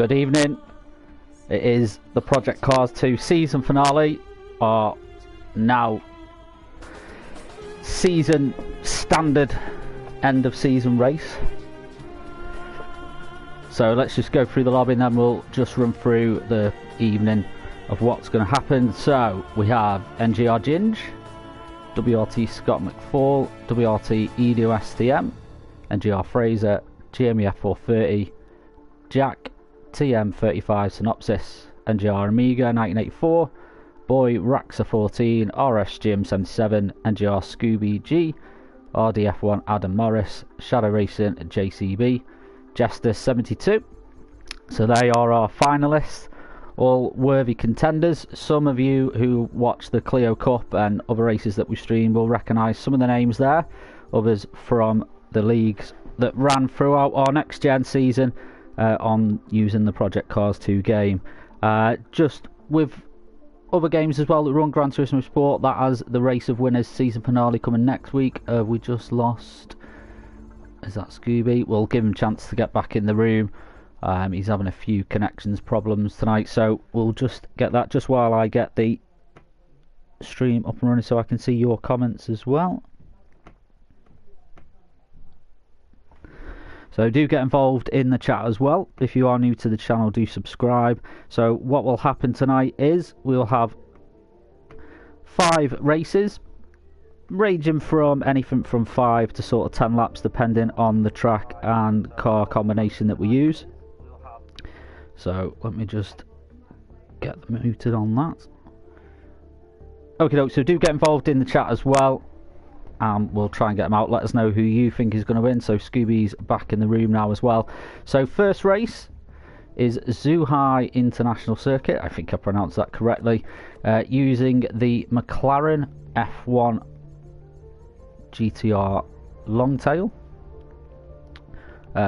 Good evening. It is the Project Cars 2 season finale, our now season standard end of season race. So let's just go through the lobby and then we'll just run through the evening of what's going to happen. So we have NXTGEN, WRT Scott McFall, WRT Edo STM, NGR Fraser, GMEF 430, Jack TM35 Synopsis, NGR Amiga 1984, Boy Raxa 14, RS Jim 77, NGR Scooby G, RDF1 Adam Morris, Shadow Racing JCB, Jester 72. So they are our finalists, all worthy contenders. Some of you who watch the Clio Cup and other races that we stream will recognise some of the names there, others from the leagues that ran throughout our next gen season on using the Project Cars 2 game. Just with other games as well that run Gran Turismo Sport, that has the Race of Winners season finale coming next week. We just lost, is that Scooby? We'll give him a chance to get back in the room. He's having a few connections problems tonight, so we'll just get that just while I get the stream up and running so I can see your comments as well. So do get involved in the chat as well. If you are new to the channel, do subscribe. So what will happen tonight is we'll have 5 races, ranging from anything from 5 to sort of 10 laps, depending on the track and car combination that we use. So let me just get muted on that. Okay, so do get involved in the chat as well. We'll try and get them out. Let us know who you think is going to win. So Scooby's back in the room now as well. So first race is Zhuhai International Circuit. I think I pronounced that correctly. Using the McLaren F1 GTR Longtail.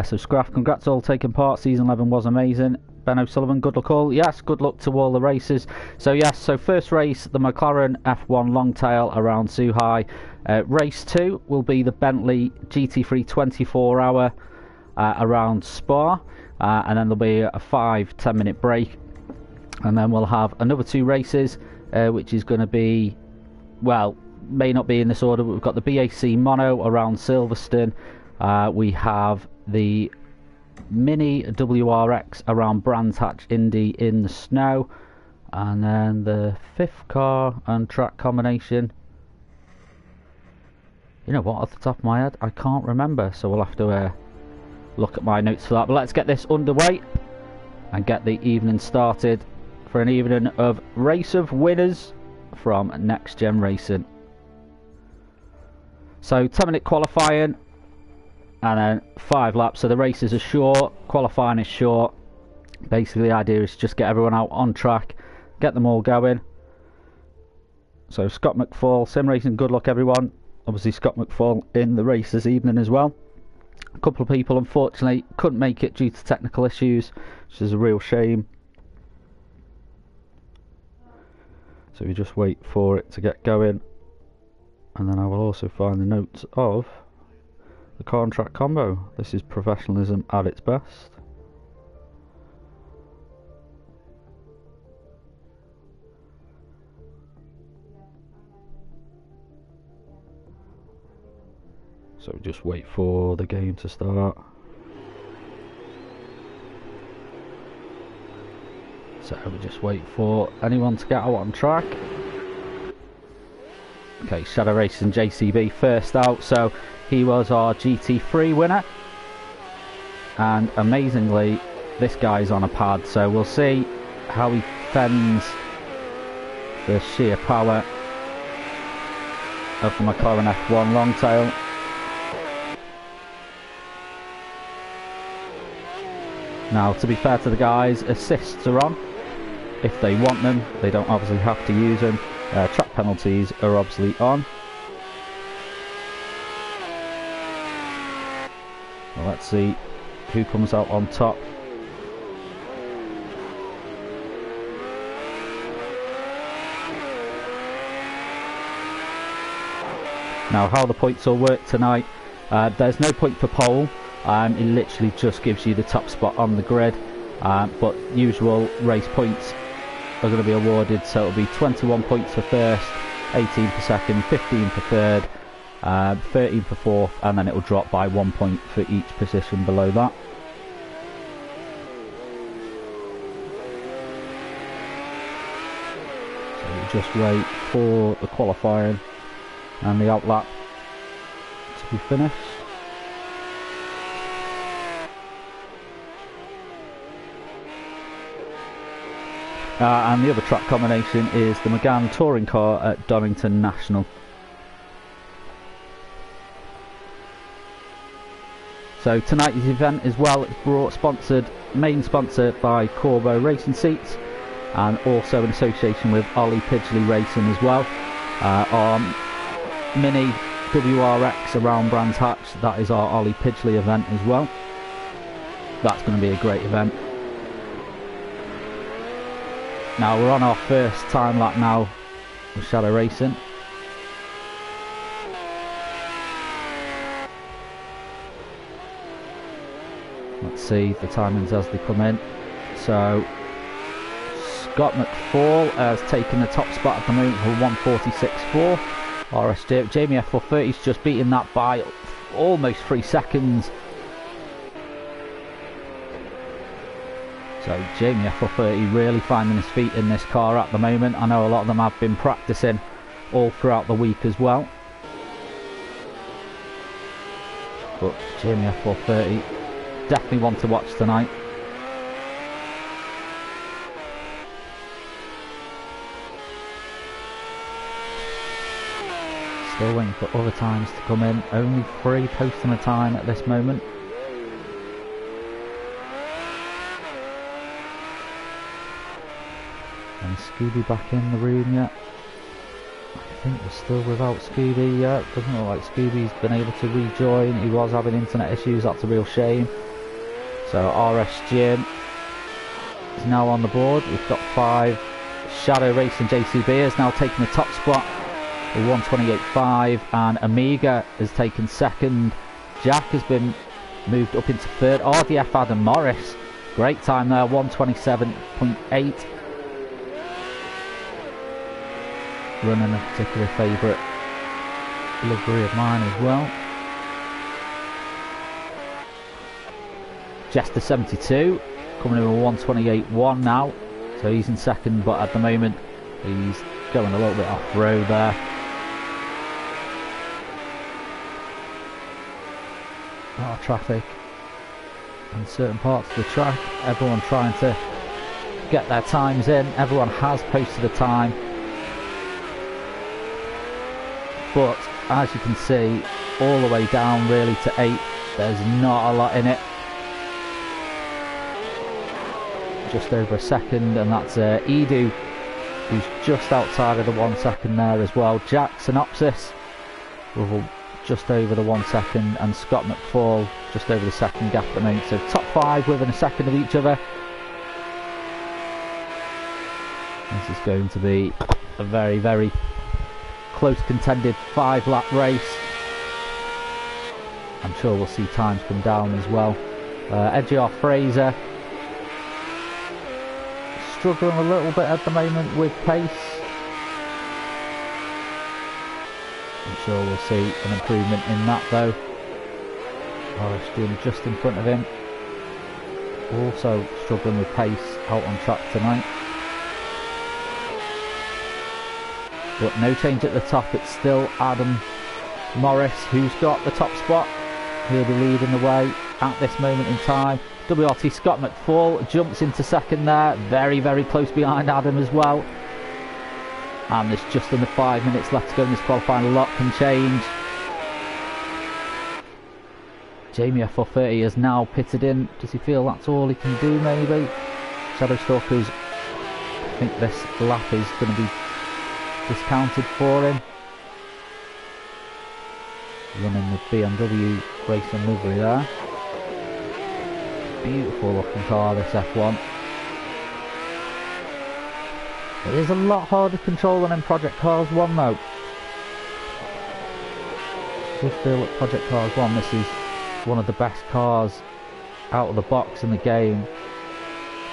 So Scraff, congrats all taking part. Season 11 was amazing. Ben O'Sullivan, good luck all. Yes, good luck to all the races. So yes, so first race, the McLaren F1 Longtail around Zhuhai. Race 2 will be the Bentley GT3 24-hour around Spa. And then there'll be a 5-10 minute break. And then we'll have another 2 races, which is going to be, well, may not be in this order, but we've got the BAC Mono around Silverstone. We have the Mini WRX around Brands Hatch Indy in the snow, and then the 5th car and track combination, you know what, off the top of my head I can't remember, so we'll have to look at my notes for that. But let's get this underway and get the evening started for an evening of Race of Winners from Next Gen Racing. So 10 minute qualifying and then 5 laps. So the races are short, qualifying is short. Basically the idea is to just get everyone out on track, get them all going. So Scott McFall, Sim Racing, good luck everyone. Obviously Scott McFall in the race this evening as well. A couple of people unfortunately couldn't make it due to technical issues, which is a real shame. So we just wait for it to get going, and then I will also find the notes of the car and track combo. This is professionalism at its best. So just wait for the game to start. So we just wait for anyone to get out on track. Okay, Shadow Racing JCB first out, so he was our GT3 winner, and amazingly this guy's on a pad, so we'll see how he fends the sheer power of the McLaren F1 Longtail. Now, to be fair to the guys, assists are on if they want them. They don't obviously have to use them. Track penalties are obviously on. Well, let's see who comes out on top. Now, how the points will work tonight, there's no point for pole. It literally just gives you the top spot on the grid. but usual race points are going to be awarded, so it'll be 21 points for first, 18 for second, 15 for third, 13 for fourth, and then it will drop by 1 point for each position below that. So we'll just wait for the qualifying and the outlap to be finished. And the other track combination is the McGann Touring Car at Donington National. So tonight's event as well, it's main sponsored by Corbo Racing Seats, and also in association with Ollie Pidgley Racing as well. Our mini WRX around Brands Hatch, that is our Ollie Pidgley event as well. That's going to be a great event. Now we're on our first time lap now with Shadow Racing. Let's see the timings as they come in. So Scott McFall has taken the top spot at the moment for 1:46.4. RSJ Jamie F430's just beaten that by almost 3 seconds. So Jamie F430 really finding his feet in this car at the moment. I know a lot of them have been practicing all throughout the week as well. But Jamie F430, definitely one to watch tonight. Still waiting for other times to come in. Only 3 posting a time at this moment. And Scooby back in the room yet? I think we're still without Scooby yet. Doesn't look like Scooby's been able to rejoin. He was having internet issues, that's a real shame. So NXTGEN is now on the board. We've got 5. Shadow Racing JCB has now taken the top spot with 1:28.5, and Amiga has taken second. Jack has been moved up into third. RDF Adam Morris, great time there, 1:27.8. Running a particular favourite livery of mine as well. Jester 72 coming in with 1:28.1 now, so he's in second, but at the moment he's going a little bit off road there. A lot of traffic in certain parts of the track, everyone trying to get their times in. Everyone has posted a time, but as you can see, all the way down really to 8, there's not a lot in it. Just over a second, and that's Edu, who's just outside of the 1 second there as well. Jack Synopsis with just over the 1 second, and Scott McFall just over the second gap at the moment. So top 5 within a second of each other. This is going to be a very, very close contended 5-lap race. I'm sure we'll see times come down as well. Edgar Fraser struggling a little bit at the moment with pace. I'm sure we'll see an improvement in that though. RSG just in front of him, also struggling with pace out on track tonight. But no change at the top, it's still Adam Morris who's got the top spot. He'll be leading the way at this moment in time. WRT Scott McFall jumps into second there, very, very close behind Adam as well. And there's just under 5 minutes left to go in this qualifying. A lot can change. Jamie F430 has now pitted in. Does he feel that's all he can do maybe? Shadow Stalkers, I think this lap is going to be discounted for him. Running the BMW racing livery there. Beautiful looking car, this F1. It is a lot harder to control than in Project Cars 1 though. I do feel that Project Cars 1, this is one of the best cars out of the box in the game.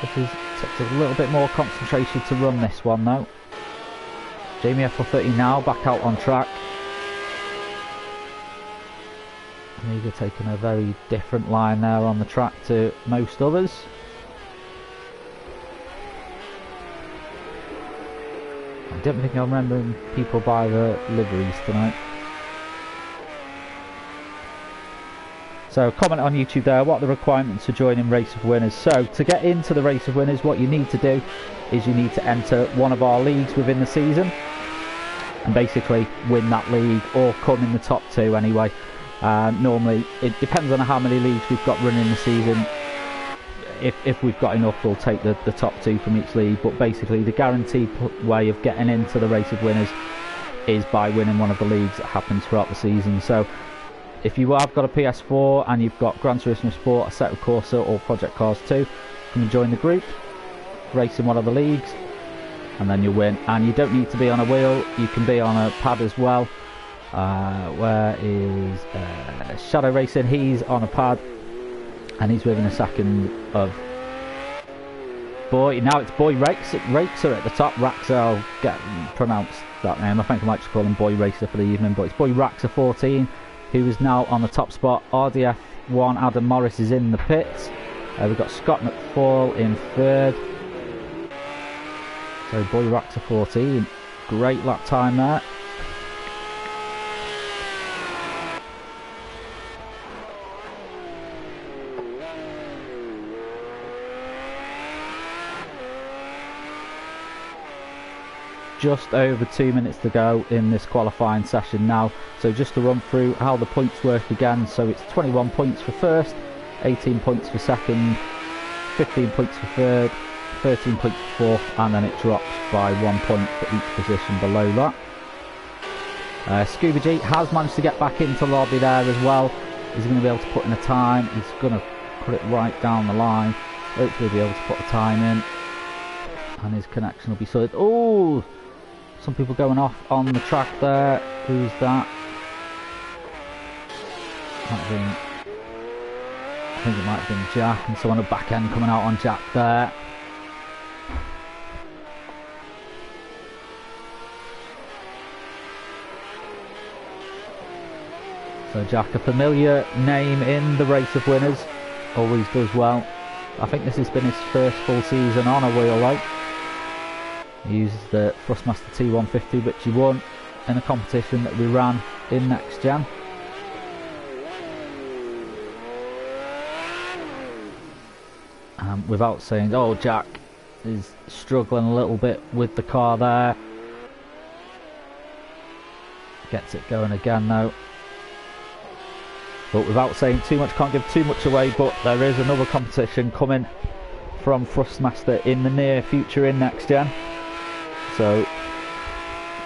takes a little bit more concentration to run this one though. Jamie F430 now back out on track. Amiga taking a very different line there on the track to most others. I don't think I'm remembering people by the liveries tonight. So comment on YouTube there, what are the requirements for joining Race of Winners? So to get into the Race of Winners, what you need to do is you need to enter one of our leagues within the season and basically win that league or come in the top 2 anyway. Normally it depends on how many leagues we've got running in the season. If we've got enough, we'll take the top 2 from each league, but basically the guaranteed way of getting into the Race of Winners is by winning one of the leagues that happens throughout the season. So if you have got a PS4 and you've got Gran Turismo Sport, Assetto Corsa or Project Cars 2, come and join the group, race in one of the leagues, and then you'll win. And you don't need to be on a wheel, you can be on a pad as well. Where is Shadow Racing? He's on a pad and he's within a second of Boy. Now it's Boy Racer at the top. Raxer, I'll get pronounced that name. I think I might just call him Boy Racer for the evening, but it's Boy Raxer 14 who is now on the top spot. RDF1 Adam Morris is in the pits. We've got Scott McFall in 3rd. So Boy Raxer 14, great lap time there. Just over 2 minutes to go in this qualifying session now. So just to run through how the points work again. So it's 21 points for first, 18 points for second, 15 points for third, 13 points for fourth, and then it drops by 1 point for each position below that. Scuba G has managed to get back into the lobby there as well. He's going to be able to put in a time. He's going to put it right down the line. Hopefully be able to put a time in. And his connection will be solid. Oh! Some people going off on the track there. Who's that? I think it might have been Jack, and someone at the back end coming out on Jack there. So Jack, a familiar name in the Race of Winners, always does well. I think this has been his first full season on a wheel light. He uses the Thrustmaster T150, which he won in a competition that we ran in NXTGEN. Without saying, oh, Jack is struggling a little bit with the car there. Gets it going again though. But without saying too much, can't give too much away, but there is another competition coming from Thrustmaster in the near future in NXTGEN. So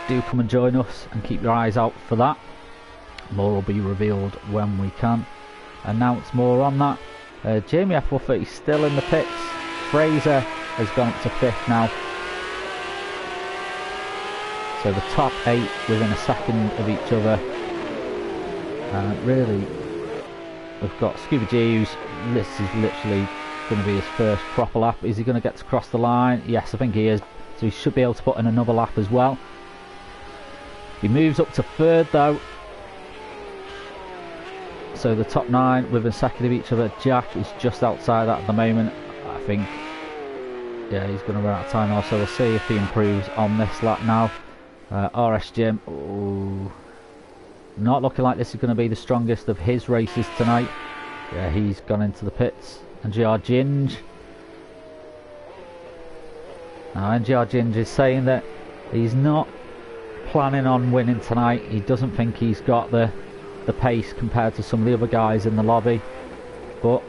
do come and join us and keep your eyes out for that. More will be revealed when we can announce more on that. Jamie F430 is still in the pits. Fraser has gone up to 5th now. So the top 8 within a second of each other. Really, we've got Scuba G, who's this is literally going to be his first proper lap. Is he going to get to cross the line? Yes, I think he is. So he should be able to put in another lap as well. He moves up to 3rd though. So the top 9 with a second of each other. Jack is just outside that at the moment. I think, yeah, he's going to run out of time now. So we'll see if he improves on this lap now. RS Jim, ooh, not looking like this is going to be the strongest of his races tonight. Yeah, he's gone into the pits. And NGR Ginge. Now NGR Ginge is saying that he's not planning on winning tonight. He doesn't think he's got the pace compared to some of the other guys in the lobby. But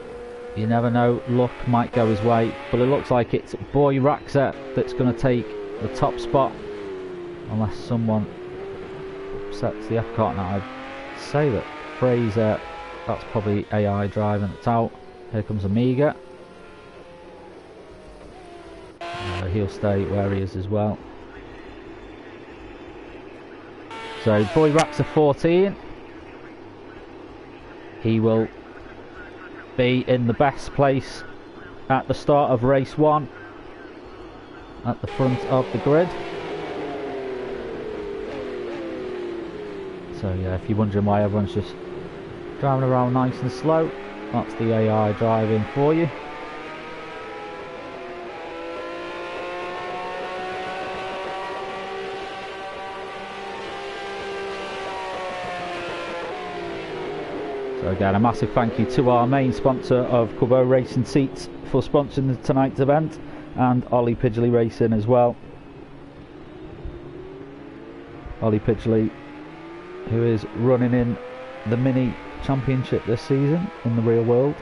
you never know, luck might go his way. But it looks like it's Boy Raxer that's going to take the top spot. Unless someone upsets the F-Cart now. I'd say that Fraser, that's probably AI driving it's out. Here comes Amiga. He'll stay where he is as well. So Boy Raxer 14. He will be in the best place at the start of race 1 at the front of the grid. So yeah, if you're wondering why everyone's just driving around nice and slow, that's the AI driving for you. So again, a massive thank you to our main sponsor of Cubbo Racing Seats for sponsoring tonight's event, and Ollie Pidgley Racing as well. Ollie Pidgley, who is running in the Mini Championship this season in the real world.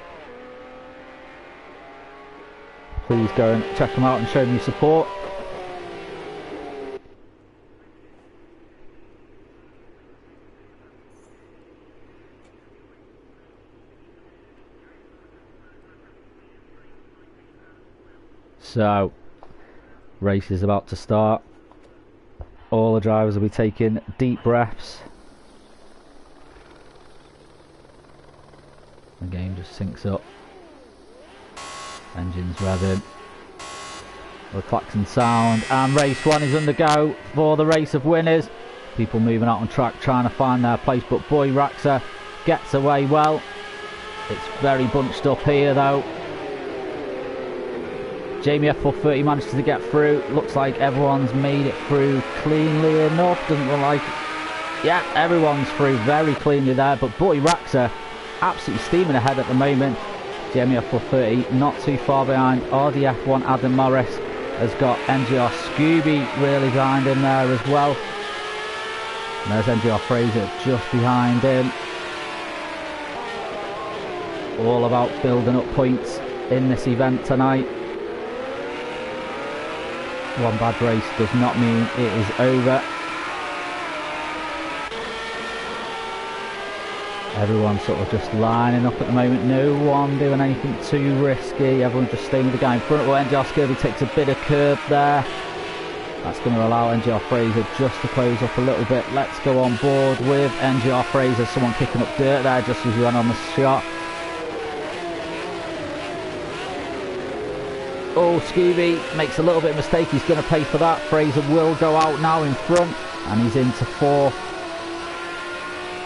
Please go and check them out and show them your support. So, race is about to start. All the drivers will be taking deep breaths. The game just syncs up. Engines revving. The klaxon sound, and race 1 is undergo for the race of winners. People moving out on track trying to find their place, but Boy Raxa gets away well. It's very bunched up here though. Jamie F430 manages to get through. Looks like everyone's made it through cleanly enough. Doesn't look like... Yeah, everyone's through very cleanly there. But Boy Raxa absolutely steaming ahead at the moment. Jamie F430 not too far behind. RDF1 Adam Morris has got NGR Scooby really behind him there as well. And there's NGR Fraser just behind him. All about building up points in this event tonight. One bad race does not mean it is over. Everyone's sort of just lining up at the moment. No one doing anything too risky. Everyone just staying with the guy in front. Well, NGR Scurvy takes a bit of curb there. That's going to allow NGR Fraser just to close up a little bit. Let's go on board with NGR Fraser. Someone kicking up dirt there just as we went on the shot. Oh, Scooby makes a little bit of mistake. He's going to pay for that. Fraser will go out now in front, and he's into 4th.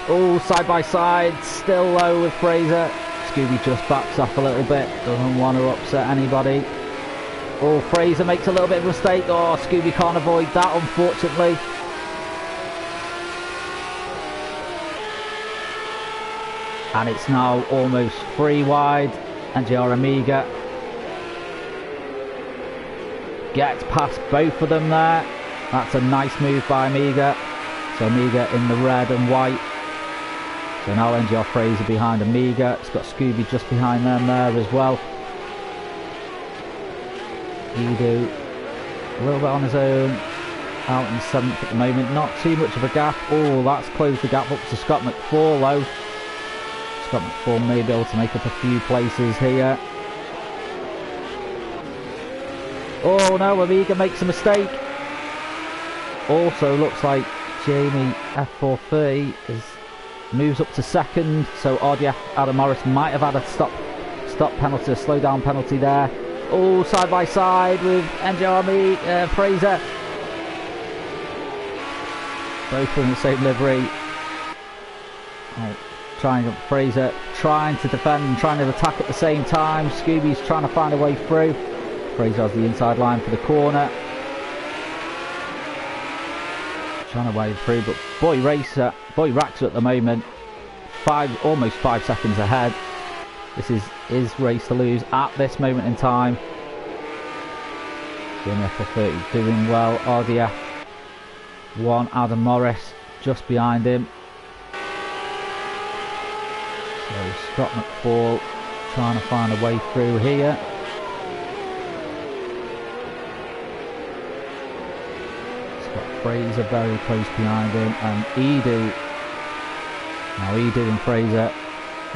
Oh, side by side, still low with Fraser. Scooby just backs off a little bit. Doesn't want to upset anybody. Oh, Fraser makes a little bit of a mistake. Oh, Scooby can't avoid that, unfortunately. And it's now almost 3 wide. NGR Amiga gets past both of them there. That's a nice move by Amiga. So Amiga in the red and white. So now NGR Fraser behind Amiga. It's got Scooby just behind them there as well. Edu a little bit on his own. Out in 7th at the moment. Not too much of a gap. Oh, that's closed the gap up to Scott McFall though. Scott McFall may be able to make up a few places here. Oh no, Amiga makes a mistake. Also looks like Jamie F430 moves up to 2nd, so RDF Adam Morris might have had a stop penalty, a slow down penalty there. Oh, side by side with NGR Fraser. Both in the same livery. Oh, Fraser trying to defend and trying to attack at the same time. Scooby's trying to find a way through. Fraser has the inside line for the corner. Trying to wade through, but Boy Raxa at the moment, almost 5 seconds ahead. This is his race to lose at this moment in time. GMF30 doing well. RDF1 Adam Morris just behind him. So Scott McFall trying to find a way through here. Fraser very close behind him, and Edu. Now Edu and Fraser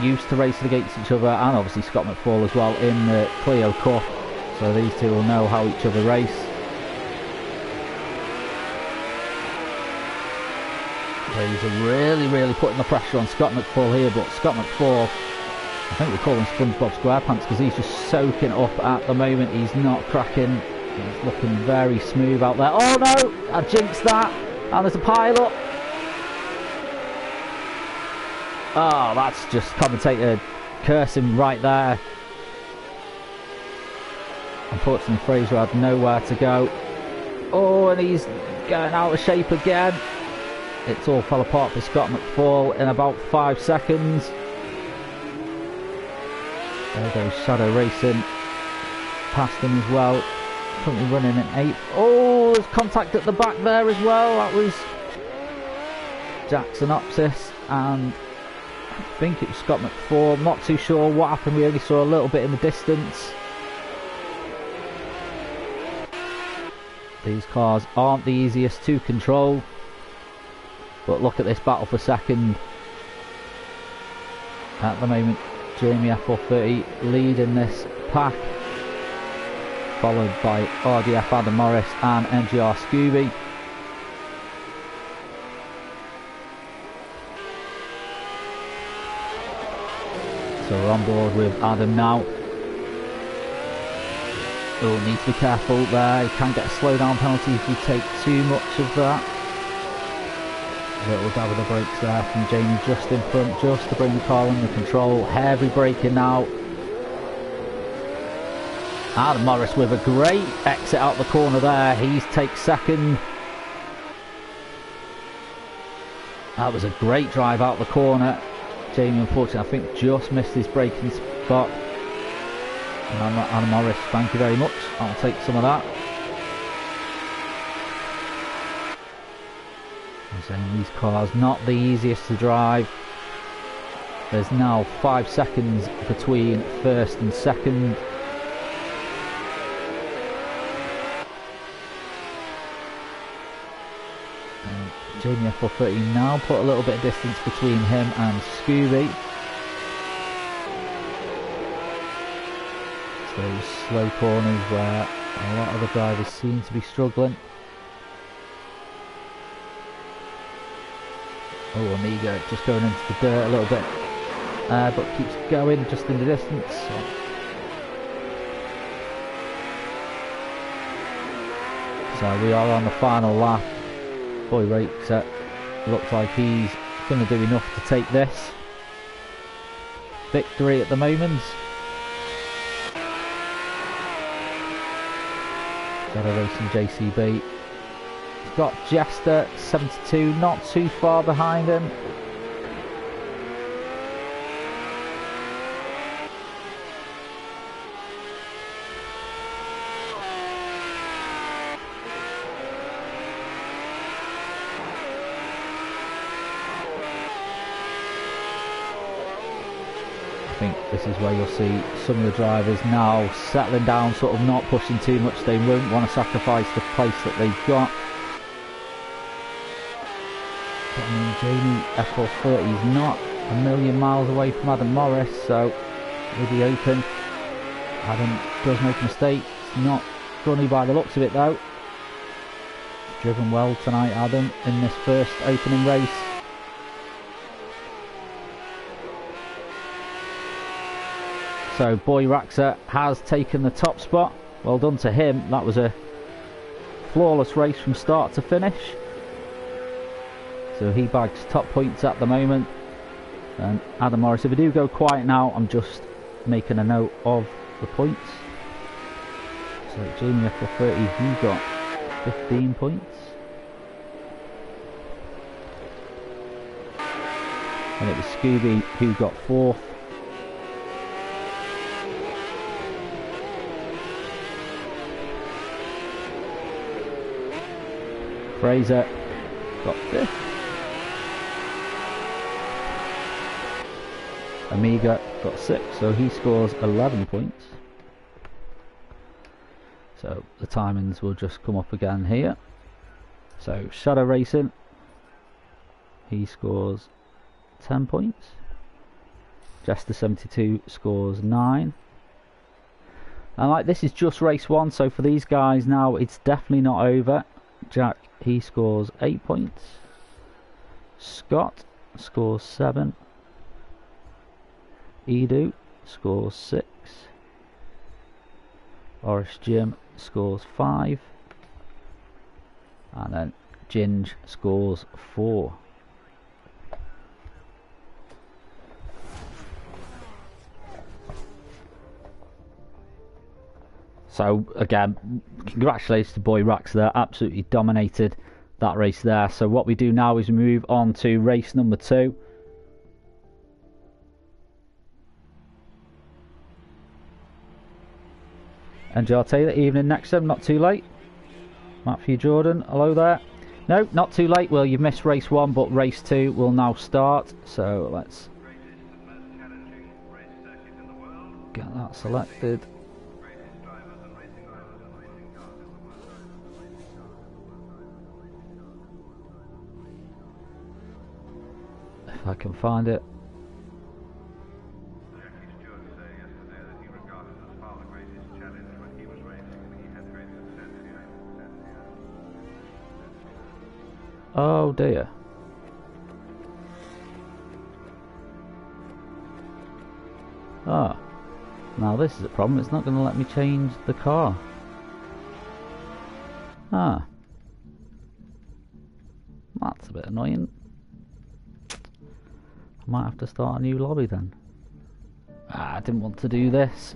used to racing against each other, and obviously Scott McFall as well in the Clio Cup, so these two will know how each other race. Fraser really putting the pressure on Scott McFall here, but Scott McFall I think we call him SpongeBob SquarePants because he's just soaking up at the moment. He's not cracking. He's looking very smooth out there. Oh no! I jinxed that. And there's a pile up. Oh, that's just commentator cursing right there. Unfortunately, Fraser had nowhere to go. Oh, and he's going out of shape again. It's all fell apart for Scott McFall in about 5 seconds. There goes Shadow Racing. Past him as well. Currently running in 8th. Oh, there's contact at the back there as well. That was Jackson Opsis, and I think it was Scott McFall. I'm not too sure what happened. We only saw a little bit in the distance. These cars aren't the easiest to control, but look at this battle for second. At the moment, Jamie F430 leading this pack, followed by RDF Adam Morris and NGR Scooby. So we're on board with Adam now. Oh, need to be careful there. You can get a slowdown penalty if you take too much of that. A little dab of the brakes there from Jamie just in front, just to bring the car under control. Heavy braking now. Adam Morris with a great exit out the corner there. He takes second. That was a great drive out the corner. Jamie, unfortunately, I think just missed his braking spot. Adam Morris, thank you very much. I'll take some of that. I'm saying these cars not the easiest to drive. There's now 5 seconds between first and second. And Jamie F430 now put a little bit of distance between him and Scooby. Those slow corners where a lot of the drivers seem to be struggling. Oh, Amiga just going into the dirt a little bit, but keeps going just in the distance. So we are on the final lap. Boy Rakes looks like he's going to do enough to take this victory at the moment. Shadow Racing JCB. He's got Jester 72, not too far behind him. I think this is where you'll see some of the drivers now settling down, sort of not pushing too much. They won't want to sacrifice the place that they've got. But, I mean, Jamie F430 is not a million miles away from Adam Morris, so with the open, Adam does make a mistake. It's not funny by the looks of it though. Driven well tonight, Adam, in this first opening race. So Boy Raxer has taken the top spot. Well done to him. That was a flawless race from start to finish. So he bags top points at the moment. And Adam Morris, if I do go quiet now, I'm just making a note of the points. So Jamie F430, he got 15 points. And it was Scooby who got 4th. Fraser got 5th. Amiga got 6th, so he scores 11 points. So the timings will just come up again here. So Shadow Racing, he scores 10 points. Jester 72 scores 9. And like, this is just race 1, so for these guys now it's definitely not over. Jack, he scores 8 points. Scott scores 7. Edu scores 6. Oris Jim scores 5. And then Ginge scores 4. So again, congratulations to Boy Rax there, absolutely dominated that race there. So what we do now is move on to race number 2. NGR Taylor, evening NXTGEN, not too late. Matthew Jordan, hello there. No, not too late. Well, you've missed race 1, but race 2 will now start. So let's get that selected. If I can find it. Oh dear. Ah, now this is a problem. It's not going to let me change the car. Ah, that's a bit annoying. I might have to start a new lobby then. Ah, I didn't want to do this.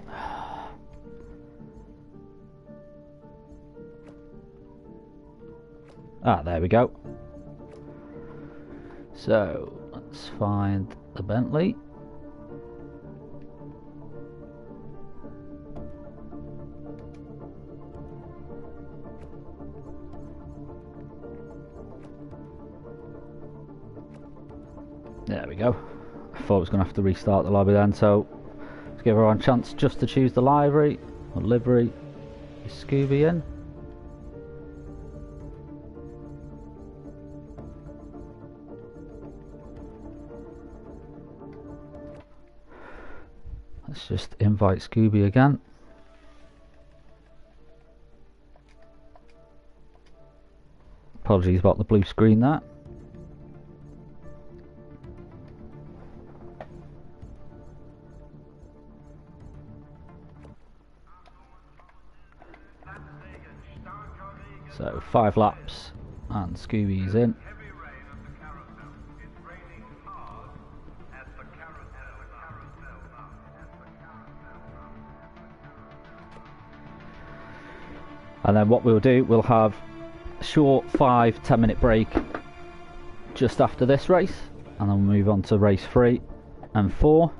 Ah, there we go. So, let's find the Bentley. There we go. I thought I was going to have to restart the lobby then, so let's give everyone a chance just to choose the livery. Or livery. Is Scooby in? Let's just invite Scooby again. Apologies about the blue screen there. So 5 laps and Scooby's in. And then what we'll do, we'll have a short 5-10 minute break just after this race, and then we'll move on to race 3 and 4,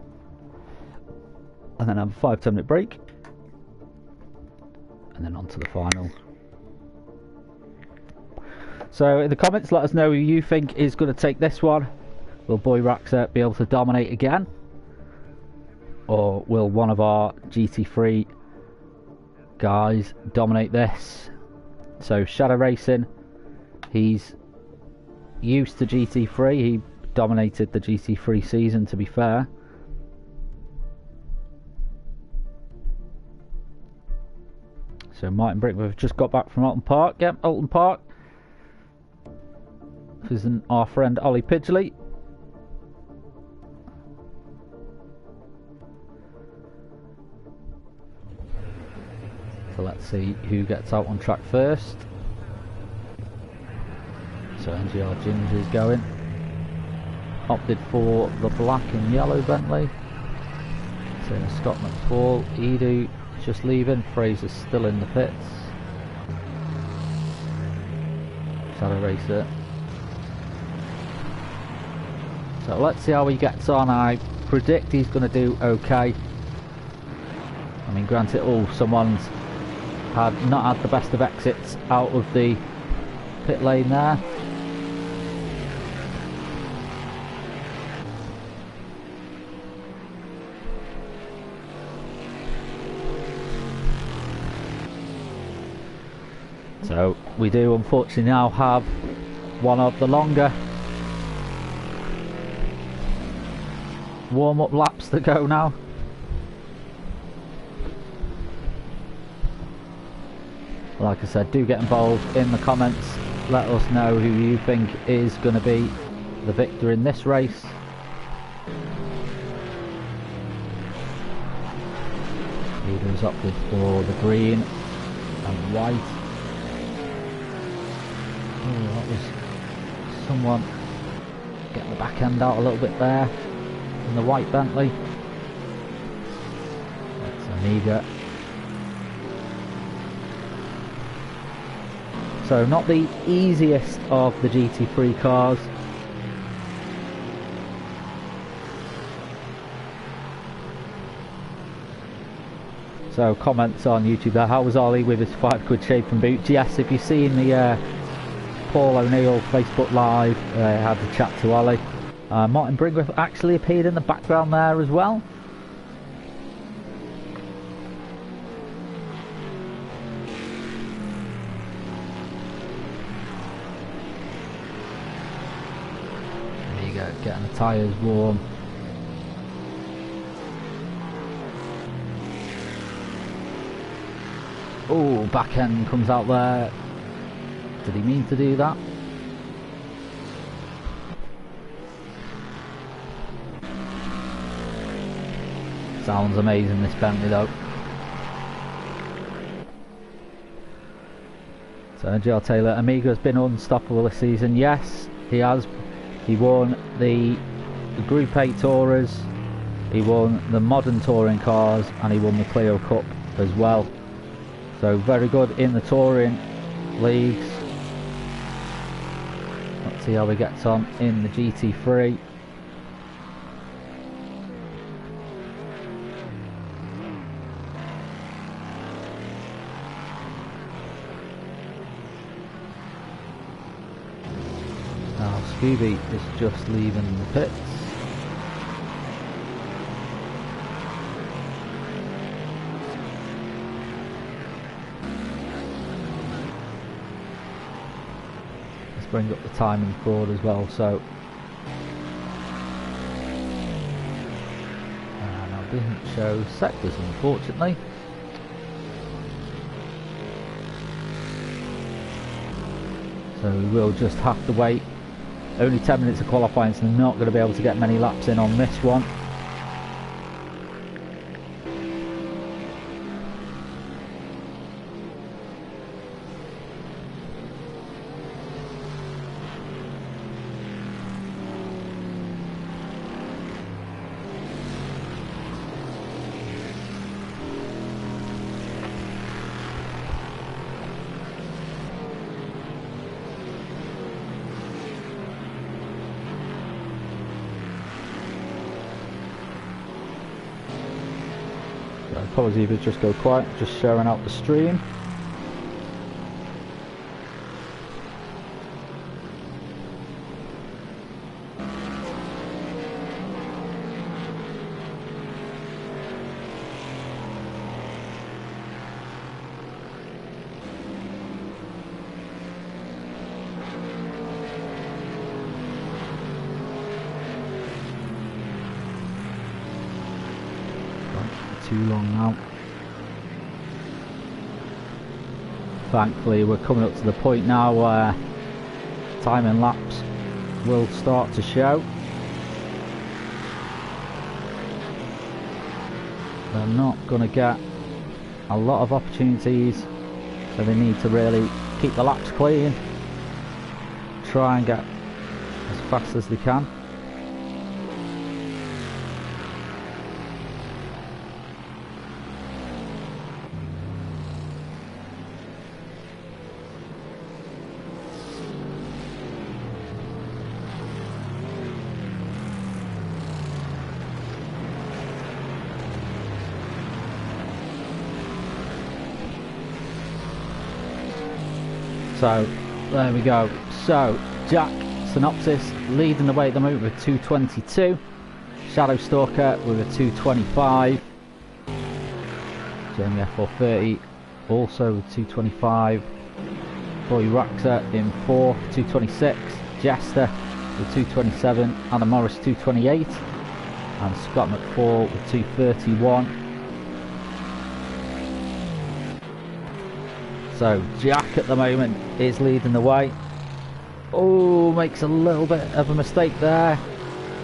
and then have a 5-10 minute break, and then on to the final. So in the comments, let us know who you think is going to take this one. Will Boy Raxer be able to dominate again, or will one of our GT3 guys dominate this? So Shadow Racing, he's used to GT3, he dominated the GT3 season, to be fair. So Martin Brickworth just got back from Alton Park. Yep, Alton Park. This is our friend Ollie Pidgley. So let's see who gets out on track first. So NXTGEN is going. Opted for the black and yellow Bentley. So Scott McFall, Edu just leaving, Fraser's still in the pits. Shadow Racer. So let's see how he gets on. I predict he's going to do okay. I mean, granted, someone's not had the best of exits out of the pit lane there. So we do unfortunately now have one of the longer warm-up laps to go now. Like I said, do get involved in the comments. Let us know who you think is going to be the victor in this race. Leaders up with for the green and white. Oh, that was someone getting the back end out a little bit there in the white Bentley. That's Amiga. So not the easiest of the GT3 cars. So comments on YouTube there. How was Ollie with his £5 shave from boots? Yes, if you've seen the Paul O'Neill Facebook Live, I had to chat to Ollie. Martin Brinkworth actually appeared in the background there as well. There you go, getting the tyres warm. Oh, back end comes out there. Did he mean to do that? Sounds amazing, this Bentley though. So NGR Taylor, Amiga has been unstoppable this season. Yes, he has. He won the Group 8 Tourers, he won the modern touring cars, and he won the Clio Cup as well. So very good in the touring leagues. Let's see how he gets on in the GT3. Now Scooby is just leaving the pits. Bring up the timing board as well, so now it doesn't show sectors unfortunately. So we will just have to wait. Only 10 minutes of qualifying, so they're not going to be able to get many laps in on this one. Apologies if it just go quiet, just sharing out the stream. Too long now. Thankfully we're coming up to the point now where timing laps will start to show. They're not going to get a lot of opportunities, so they need to really keep the laps clean, try and get as fast as they can. So there we go. So Jack Synopsis leading the way at the moment with 222. Shadow Stalker with a 225. Jamie F430 also with 225. Boy Raxa in 4th, 226. Jester with 227. Anna Morris 228. And Scott McFall with 231. So Jack at the moment is leading the way. Oh, makes a little bit of a mistake there.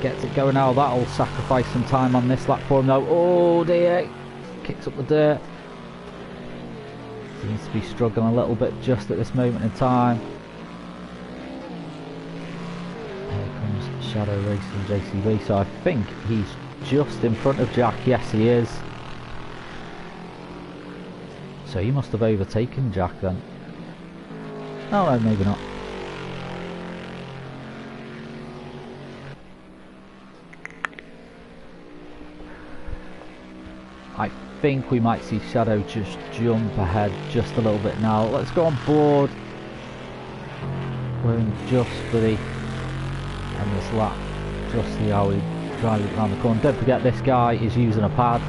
Gets it going now. That'll sacrifice some time on this lap for him though. Oh dear. kicks up the dirt. Seems to be struggling a little bit just at this moment in time. Here comes Shadow Racing JCB, so I think he's just in front of Jack. Yes, he is. So he must have overtaken Jack then. Oh no, maybe not. I think we might see Shadow just jump ahead just a little bit now. Let's go on board. We're in just for the endless lap. Just see how we drive it around the corner. Don't forget, this guy is using a pad.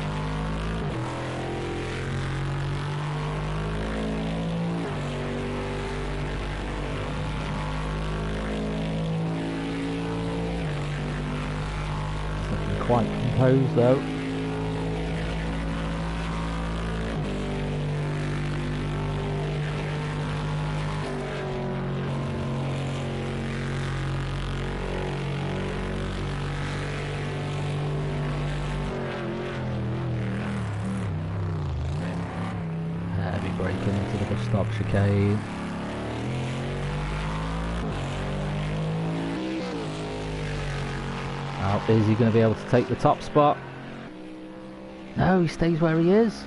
Looking quite composed though. Braking into the bus stop chicane. Now, is he going to be able to take the top spot? No, he stays where he is.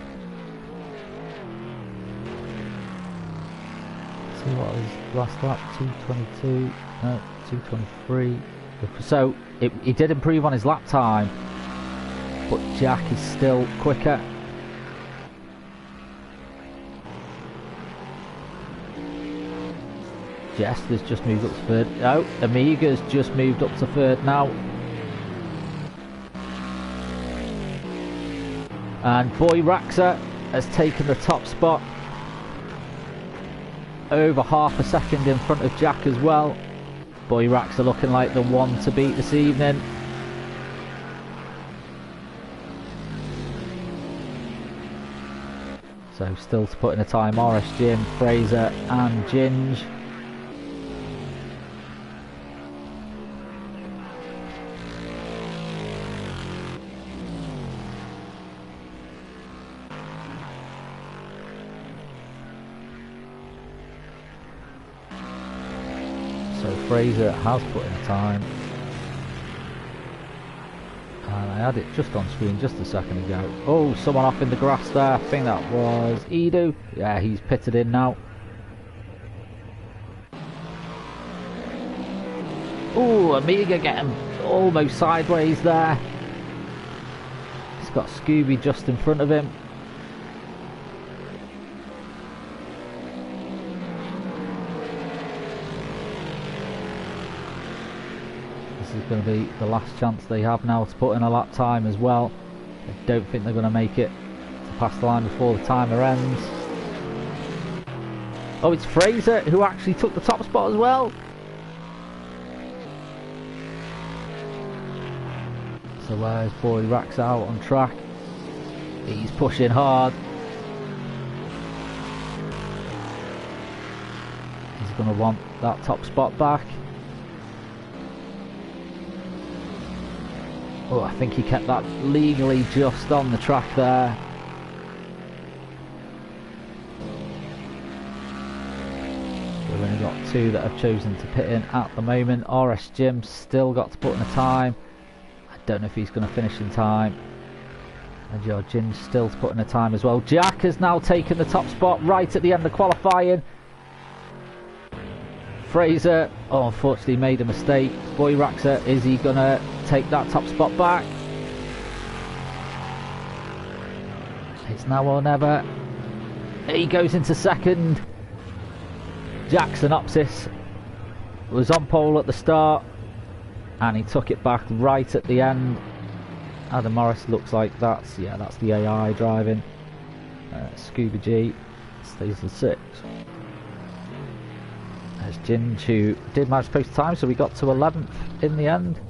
Let's see what his last lap, 2:22, no, 2:23. So, he did improve on his lap time, but Jack is still quicker. Jester's just moved up to third. Oh, Amiga's just moved up to third now. And Boy Raxa has taken the top spot. Over half a second in front of Jack as well. Boy Raxa looking like the one to beat this evening. So still to put in a time, RS Jim, Fraser and Ginge. So Fraser has put in a time, and I had it just on screen just a second ago. Oh, someone off in the grass there. I think that was Edu. Yeah, he's pitted in now. Oh, Amiga getting almost sideways there. He's got Scooby just in front of him. This is going to be the last chance they have now to put in a lap time as well. I don't think they're going to make it to pass the line before the timer ends. Oh, it's Fraser who actually took the top spot as well. So where's Boy Raxa out on track? He's pushing hard. He's going to want that top spot back. Oh, I think he kept that legally just on the track there. We've only got two that have chosen to pit in at the moment. RS Jim still got to put in a time. I don't know if he's going to finish in time. And Jim still to put in a time as well. Jack has now taken the top spot right at the end of qualifying. Fraser, oh, unfortunately made a mistake. Boy Raxa, is he going to take that top spot back? It's now or never. He goes into second. Jack Synopsis was on pole at the start and he took it back right at the end. Adam Morris looks like that's the AI driving. Scooby G stays in 6. There's Ginge, who did manage to post time, so we got to 11th in the end.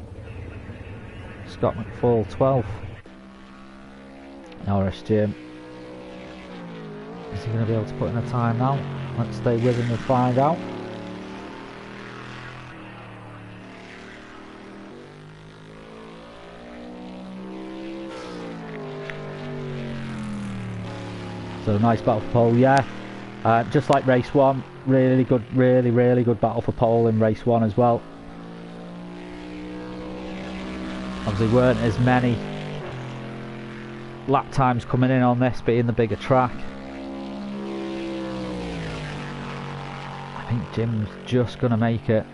Scott McFall 12th. RS Jim. Is he going to be able to put in a time now? Let's stay with him and find out. So nice battle for pole, yeah. Just like race 1, really good, really good battle for pole in race 1 as well. Obviously weren't as many lap times coming in on this, being the bigger track. I think Jim's just going to make it.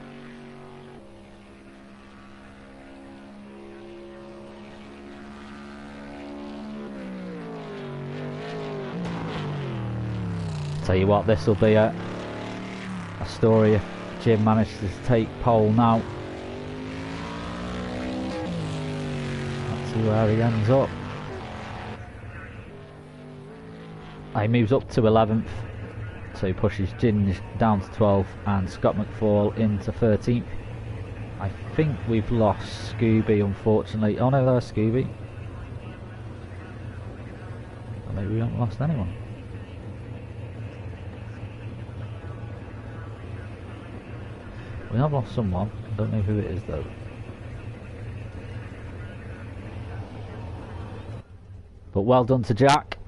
Tell you what, this will be a story if Jim manages to take pole now. Let's see where he ends up. He moves up to 11th, so he pushes Ginge down to 12th and Scott McFall into 13th. I think we've lost Scooby, unfortunately. Oh no, there's Scooby. Or maybe we haven't lost anyone. We have lost someone. I don't know who it is though. But well done to Jack.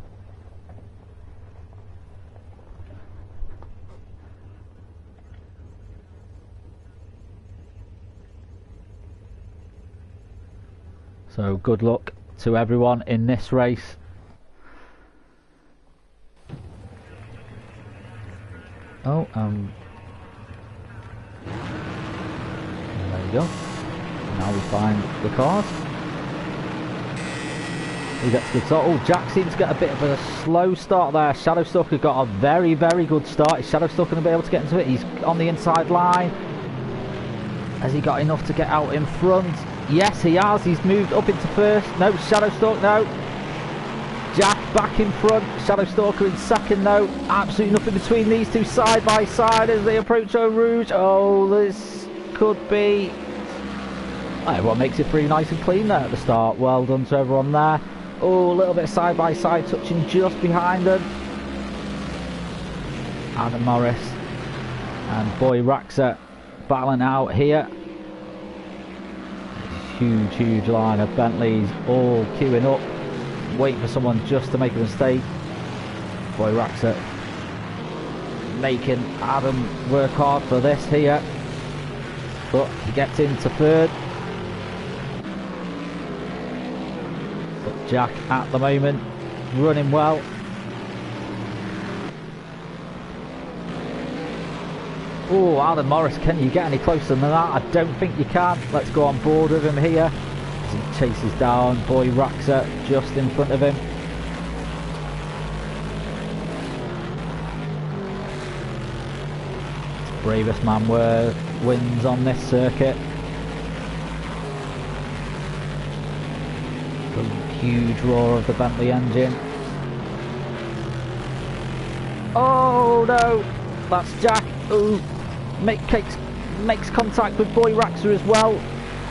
So good luck to everyone in this race. Oh, there you go. Now we find the cars. He gets a good start. Oh, Jack seems to get a bit of a slow start there. Shadowstalker got a very good start. Is Shadowstalker going to be able to get into it? He's on the inside line. Has he got enough to get out in front? Yes, he has. He's moved up into first. No, Shadowstalker, no. Jack back in front. Shadowstalker in second, though. Absolutely nothing between these two side by side as they approach Eau Rouge. Oh, this could be... Everyone makes it pretty nice and clean there at the start. Well done to everyone there. Oh, a little bit side by side, touching just behind them. Adam Morris and Boy Raxa battling out here. Huge line of Bentleys all queuing up, waiting for someone just to make a mistake. Boy Raxa making Adam work hard for this here, but he gets into third. But Jack at the moment running well. Oh, Adam Morris, can you get any closer than that? I don't think you can. Let's go on board with him here as he chases down Boy Raxa just in front of him. Bravest man wins on this circuit. The huge roar of the Bentley engine. Oh no, that's Jack. Ooh. Makes contact with Boy Raxa as well.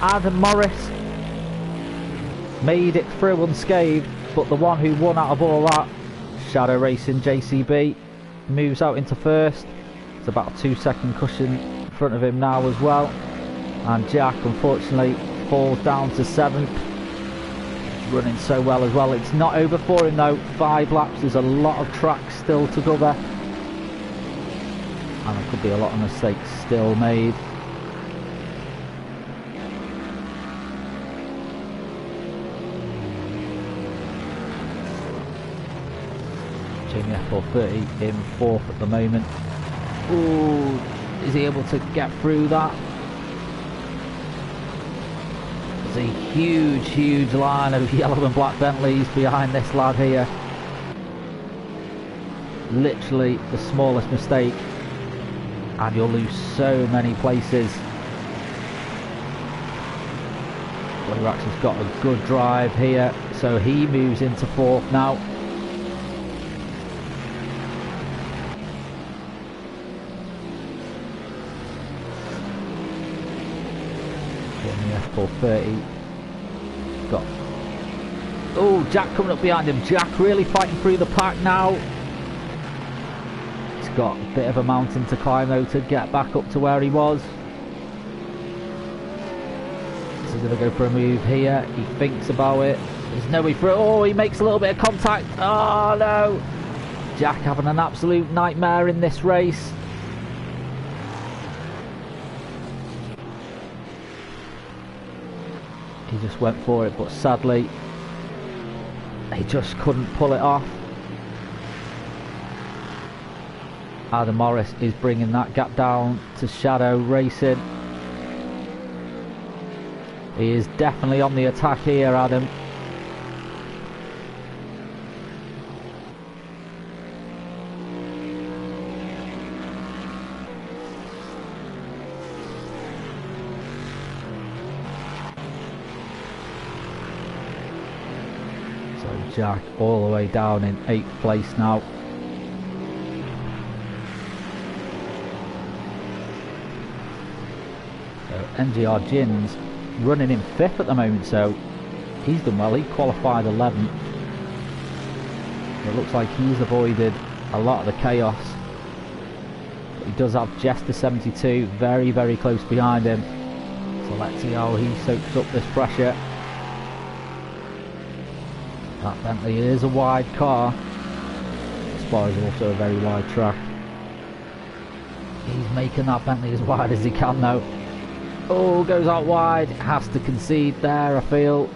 Adam Morris made it through unscathed, but the one who won out of all that, Shadow Racing JCB, moves out into first. It's about a 2-second cushion in front of him now as well. And Jack unfortunately falls down to 7th. He's running so well as well. It's not over for him though. 5 laps, there's a lot of track still to cover. And there could be a lot of mistakes still made. Jamie F430 in 4th at the moment. Ooh, is he able to get through that? There's a huge line of yellow and black Bentleys behind this lad here. Literally the smallest mistake and you'll lose so many places. Boy Raxa's got a good drive here, so he moves into 4th now. F430 got... Oh, Jack coming up behind him. Jack really fighting through the pack now. He's got a bit of a mountain to climb though to get back up to where he was. He's going to go for a move here. He thinks about it. There's no way through. Oh, he makes a little bit of contact. Oh no. Jack having an absolute nightmare in this race. He just went for it, but sadly he just couldn't pull it off. Adam Morris is bringing that gap down to Shadow Racing. He is definitely on the attack here, Adam. So Jack all the way down in 8th place now. NXTGEN's running in 5th at the moment, so he's done well. He qualified 11th. It looks like he's avoided a lot of the chaos. But he does have Jester 72 very, very close behind him. So let's see how he soaks up this pressure. That Bentley is a wide car. Spa is also a very wide track. He's making that Bentley as wide as he can though. Oh, goes out wide, has to concede there, I feel.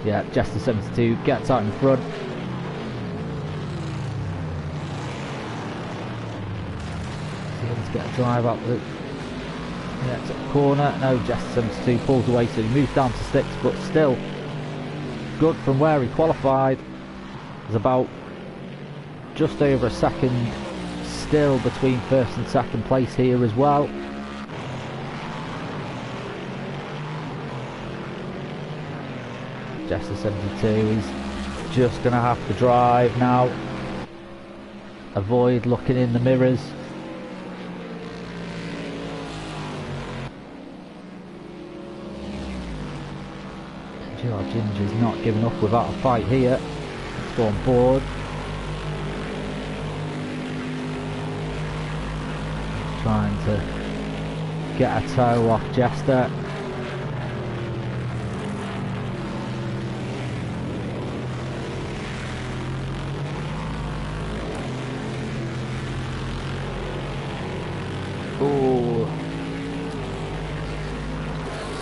Yeah, Jester 72 gets out in front. He's able to get a drive up the corner. No, Jester 72 pulls away, so he moves down to 6th, but still good from where he qualified. There's about just over a second still between 1st and 2nd place here as well. Jester 72 is just going to have to drive now. Avoid looking in the mirrors. Ginger's not giving up without a fight here. Let's go on board. Trying to get a toe off Jester. Oh,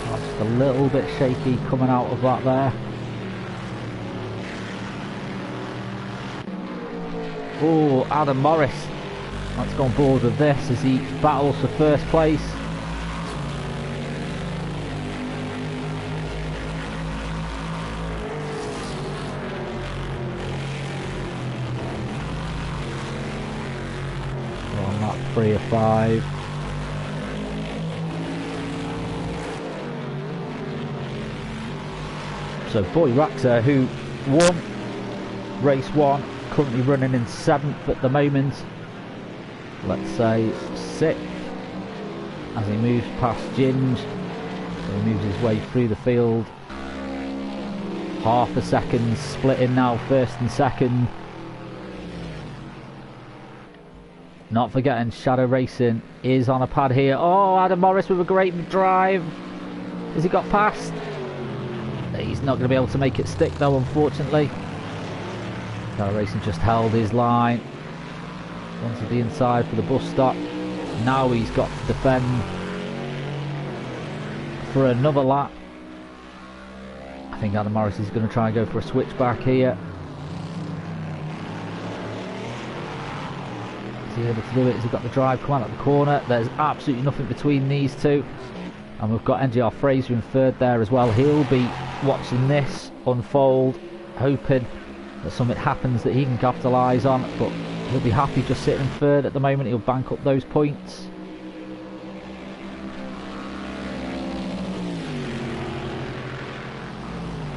just a little bit shaky coming out of that there. Oh, Adam Morris. Let's go on board with this as he battles for 1st place. On that 3 of 5. So Boy Raxer, who won race 1, currently running in 7th at the moment. Let's say 6th as he moves past Ginge. So he moves his way through the field. Half a second splitting now, 1st and 2nd. Not forgetting Shadow Racing is on a pad here. Oh, Adam Morris with a great drive. Has he got past? He's not going to be able to make it stick though, unfortunately. Shadow Racing just held his line. Onto the inside for the bus stop. Now he's got to defend for another lap. I think Adam Morris is going to try and go for a switchback here. Is he able to do it? Has he got the drive come out of the corner? There's absolutely nothing between these two. And we've got NGR Fraser in 3rd there as well. He'll be watching this unfold, hoping that something happens that he can capitalise on, but he'll be happy just sitting in 3rd at the moment. He'll bank up those points.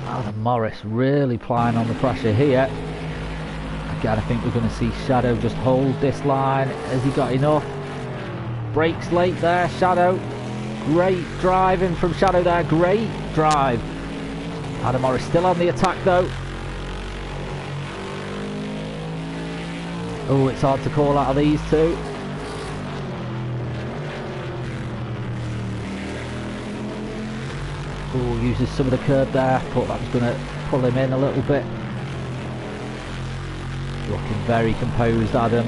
Adam Morris really plying on the pressure here. Again, I think we're going to see Shadow just hold this line. Has he got enough? Brakes late there, Shadow. Great driving from Shadow there, great drive. Adam Morris still on the attack though. Oh, it's hard to call out of these two. Oh, uses some of the curb there. Thought that was going to pull him in a little bit. Looking very composed, Adam.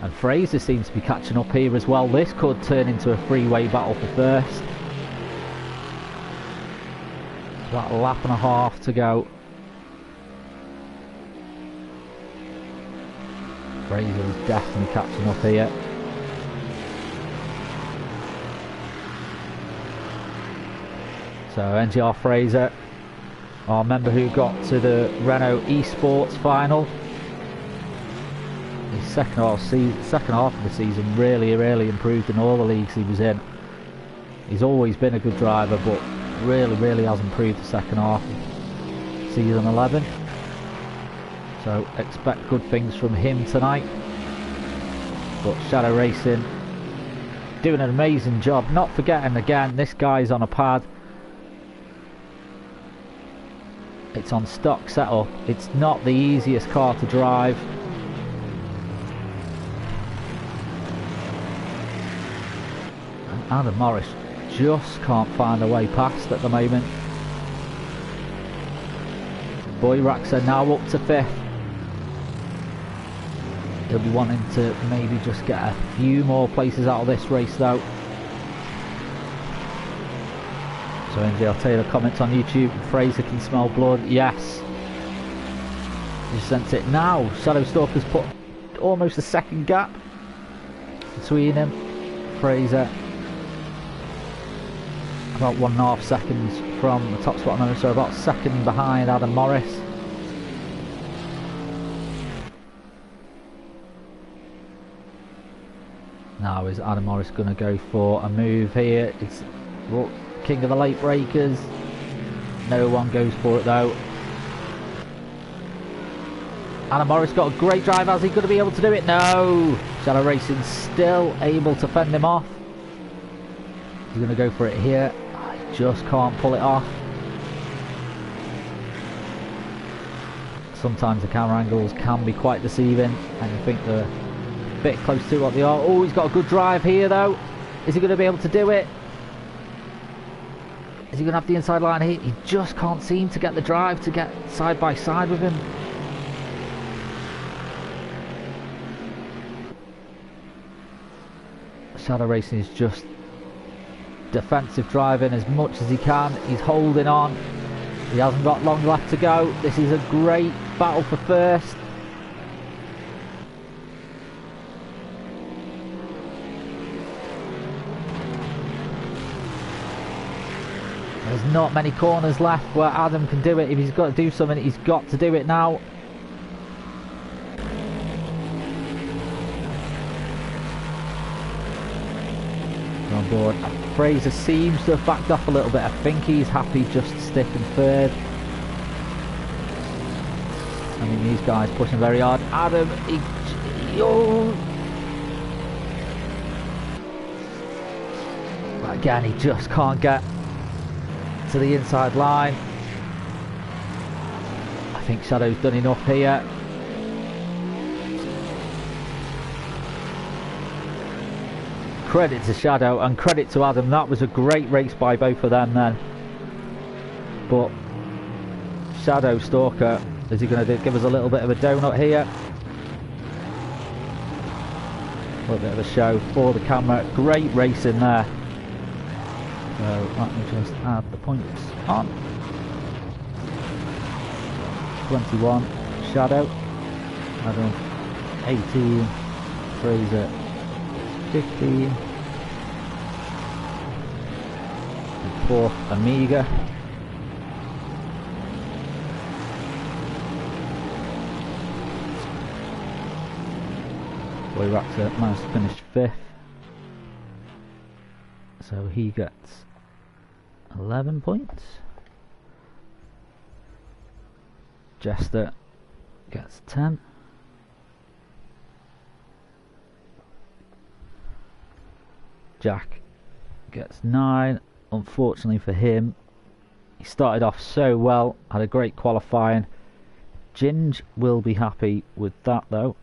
And Fraser seems to be catching up here as well. This could turn into a three-way battle for first. About a lap and a half to go. Fraser is definitely catching up here. So NGR Fraser, our member who got to the Renault Esports final. His second half of the season really improved in all the leagues he was in. He's always been a good driver, but really has improved the second half of season 11. So expect good things from him tonight. But Shadow Racing doing an amazing job. Not forgetting again, this guy's on a pad. It's on stock setup. It's not the easiest car to drive. And Adam Morris just can't find a way past at the moment. Boyrax are now up to 5th. He'll be wanting to maybe just get a few more places out of this race though. So NGL Taylor comments on YouTube, Fraser can smell blood. Yes. He sense it now. Shadow Stalker's put almost a second gap between him. Fraser about 1.5 seconds from the top spot now, so about second behind Adam Morris. Now is Adam Morris going to go for a move here? It's king of the late breakers. No one goes for it though. Adam Morris got a great drive. Is he going to be able to do it? No! Shadow Racing still able to fend him off. He's going to go for it here. I just can't pull it off. Sometimes the camera angles can be quite deceiving and you think they're a bit close to what they are. Oh, he's got a good drive here though. Is he going to be able to do it? Is he going to have the inside line here? He just can't seem to get the drive to get side by side with him. Shadow Racing is just defensive driving as much as he can. He's holding on. He hasn't got long left to go. This is a great battle for first. There's not many corners left where Adam can do it. If he's got to do something, he's got to do it now. On board. Fraser seems to have backed off a little bit. I think he's happy just to stick in third. I mean, these guys pushing very hard. Adam, but again, he just can't get to the inside line. I think Shadow's done enough here. Credit to Shadow and credit to Adam. That was a great race by both of them then. But Shadow Stalker, is he going to give us a little bit of a donut here? A little bit of a show for the camera. Great race in there. So let me just add the points on. 21 Shadow, Adam 18, Fraser 15, and 4th Amiga. Boyraxer managed to finish 5th, so he gets 11 points. Jester gets 10. Jack gets 9. Unfortunately for him, he started off so well, had a great qualifying. Ginge will be happy with that though.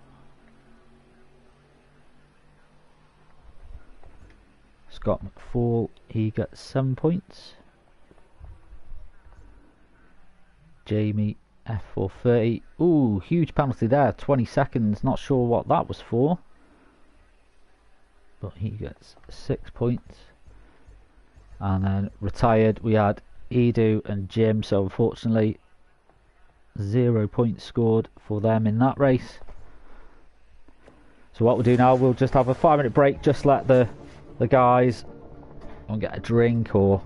Scott McFall, he gets 7 points. Jamie F430. Ooh, huge penalty there. 20 seconds. Not sure what that was for. But he gets 6 points. And then retired, we had Edu and Jim. So unfortunately, 0 points scored for them in that race. So what we'll do now, we'll just have a 5-minute break. Just let the guys go and get a drink or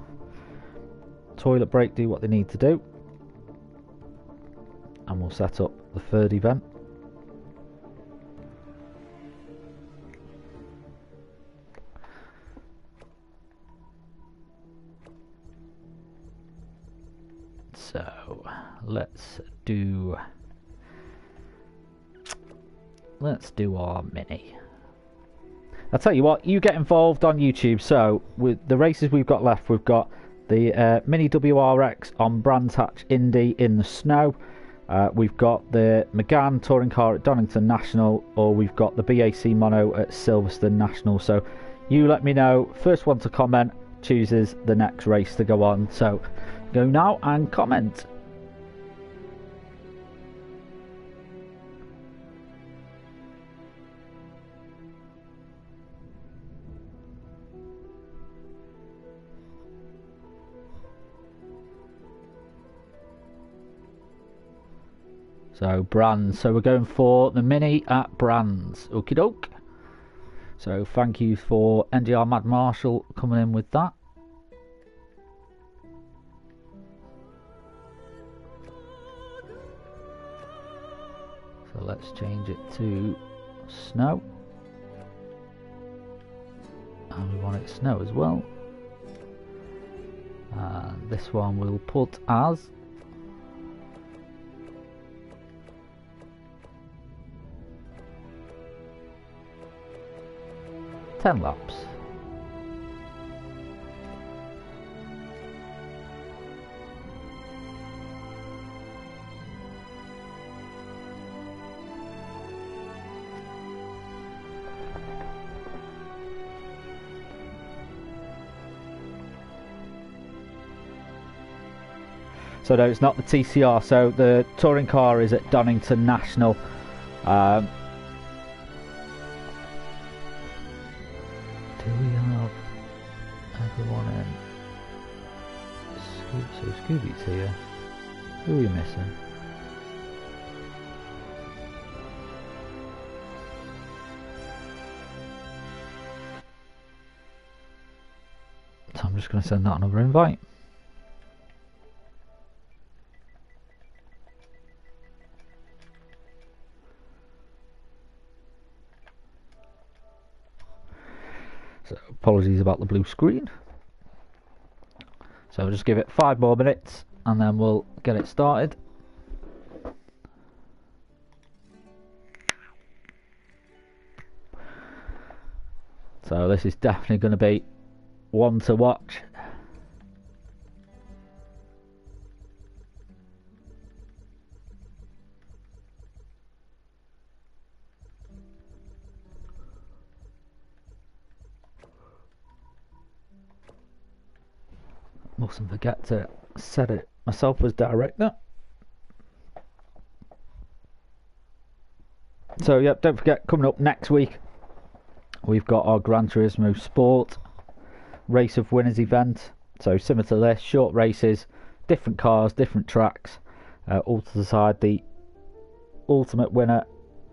toilet break, do what they need to do. And we'll set up the third event. So let's do our mini. I'll tell you what, you get involved on YouTube. So with the races we've got left, we've got the Mini WRX on Brands Hatch Indy in the snow. We've got the McGann touring car at Donington National, or we've got the BAC Mono at Silverstone National. So you let me know. First one to comment chooses the next race to go on. So go now and comment. So Brands, so we're going for the mini at Brands. Okie doke. So thank you for NGR Mad Marshall coming in with that. So let's change it to snow. And we want it snow as well. And this one we'll put as 10 laps. So no, it's not the TCR. So the touring car is at Donington National. Do we have everyone in? So Scooby's here. Who are we missing? So I'm just going to send that another invite. So apologies about the blue screen. So we'll just give it 5 more minutes and then we'll get it started. So this is definitely going to be one to watch. Mustn't forget to set it myself as director. So yep, don't forget, coming up next week we've got our Gran Turismo Sport Race of Winners event. So similar to this, short races, different cars, different tracks, all to decide the ultimate winner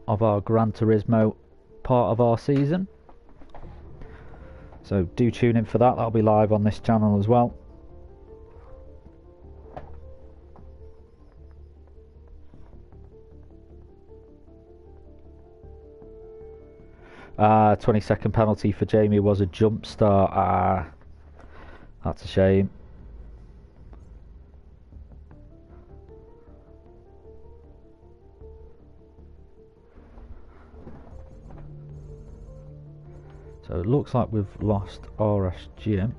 of our Gran Turismo part of our season. So do tune in for that. That'll be live on this channel as well. 20-second penalty for Jamie was a jump start. That's a shame. So it looks like we've lost RS Jim.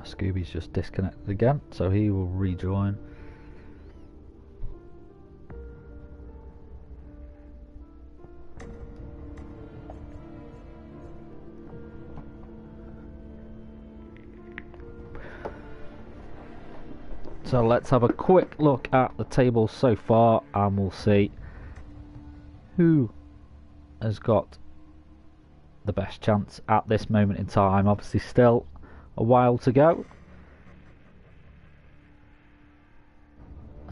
Scooby's just disconnected again, so he will rejoin. So let's have a quick look at the table so far and we'll see who has got the best chance at this moment in time. Obviously still a while to go.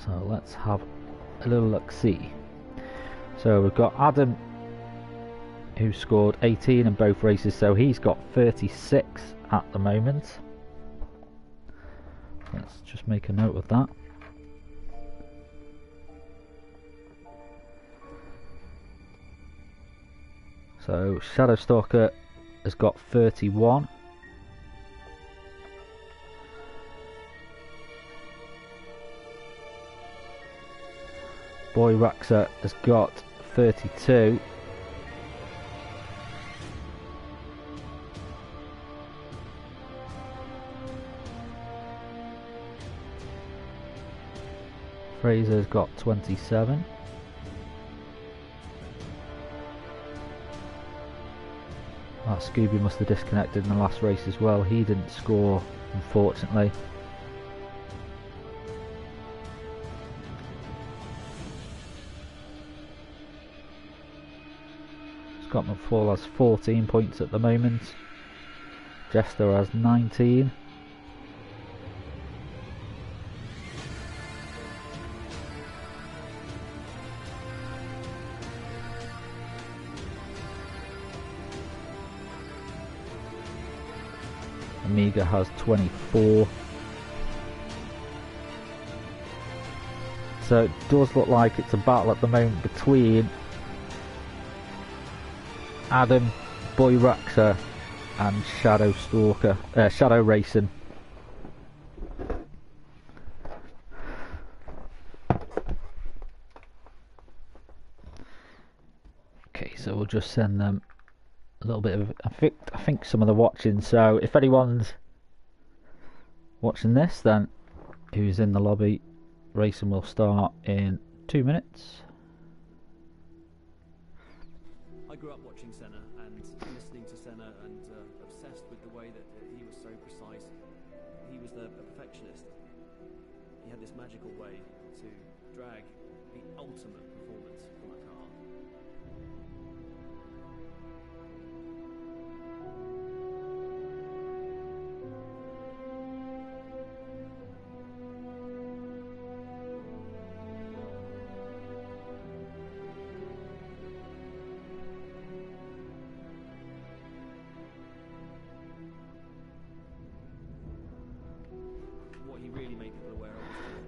So let's have a little look-see. So we've got Adam, who scored 18 in both races, so he's got 36 at the moment. Let's just make a note of that. So Shadow Stalker has got 31. Boy Raxa has got 32. Fraser's got 27. Oh, Scooby must have disconnected in the last race as well. He didn't score, unfortunately. Scott McFall has 14 points at the moment. Jester has 19. Amiga has 24. So it does look like it's a battle at the moment between Adam, Boy Raxa and Shadow Stalker, Shadow Racing. Okay, so we'll just send them a little bit of, I think some of the watching. So if anyone's watching this, then who's in the lobby, racing will start in 2 minutes. I grew up watching Senna and listening to Senna and obsessed with the way that he was so precise. He was a perfectionist. He had this magical way to drag the ultimate performance from a car.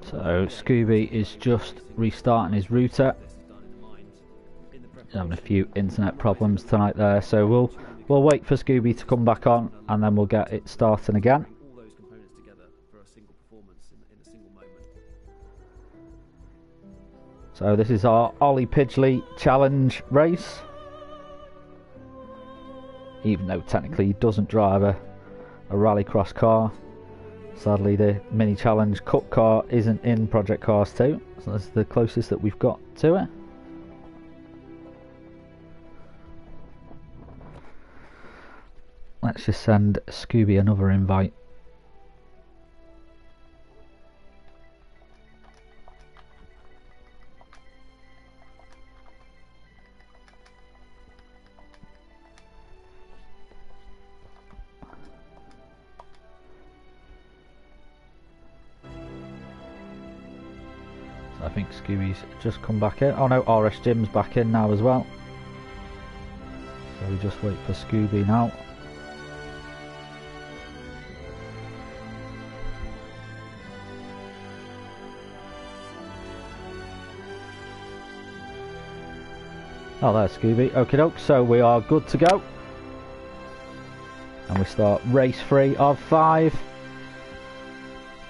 So Scooby is just restarting his router. Having a few internet problems tonight there, so we'll wait for Scooby to come back on and then we'll get it starting again. So this is our Ollie Pidgley challenge race. Even though technically he doesn't drive a rallycross car. Sadly the mini challenge cup car isn't in Project Cars 2, so that's the closest that we've got to it. Let's just send Scooby another invite. I think Scooby's just come back in. Oh no, RS Jim's back in now as well. So we just wait for Scooby now. Oh, there's Scooby. Okie doke, so we are good to go. And we start race 3 of 5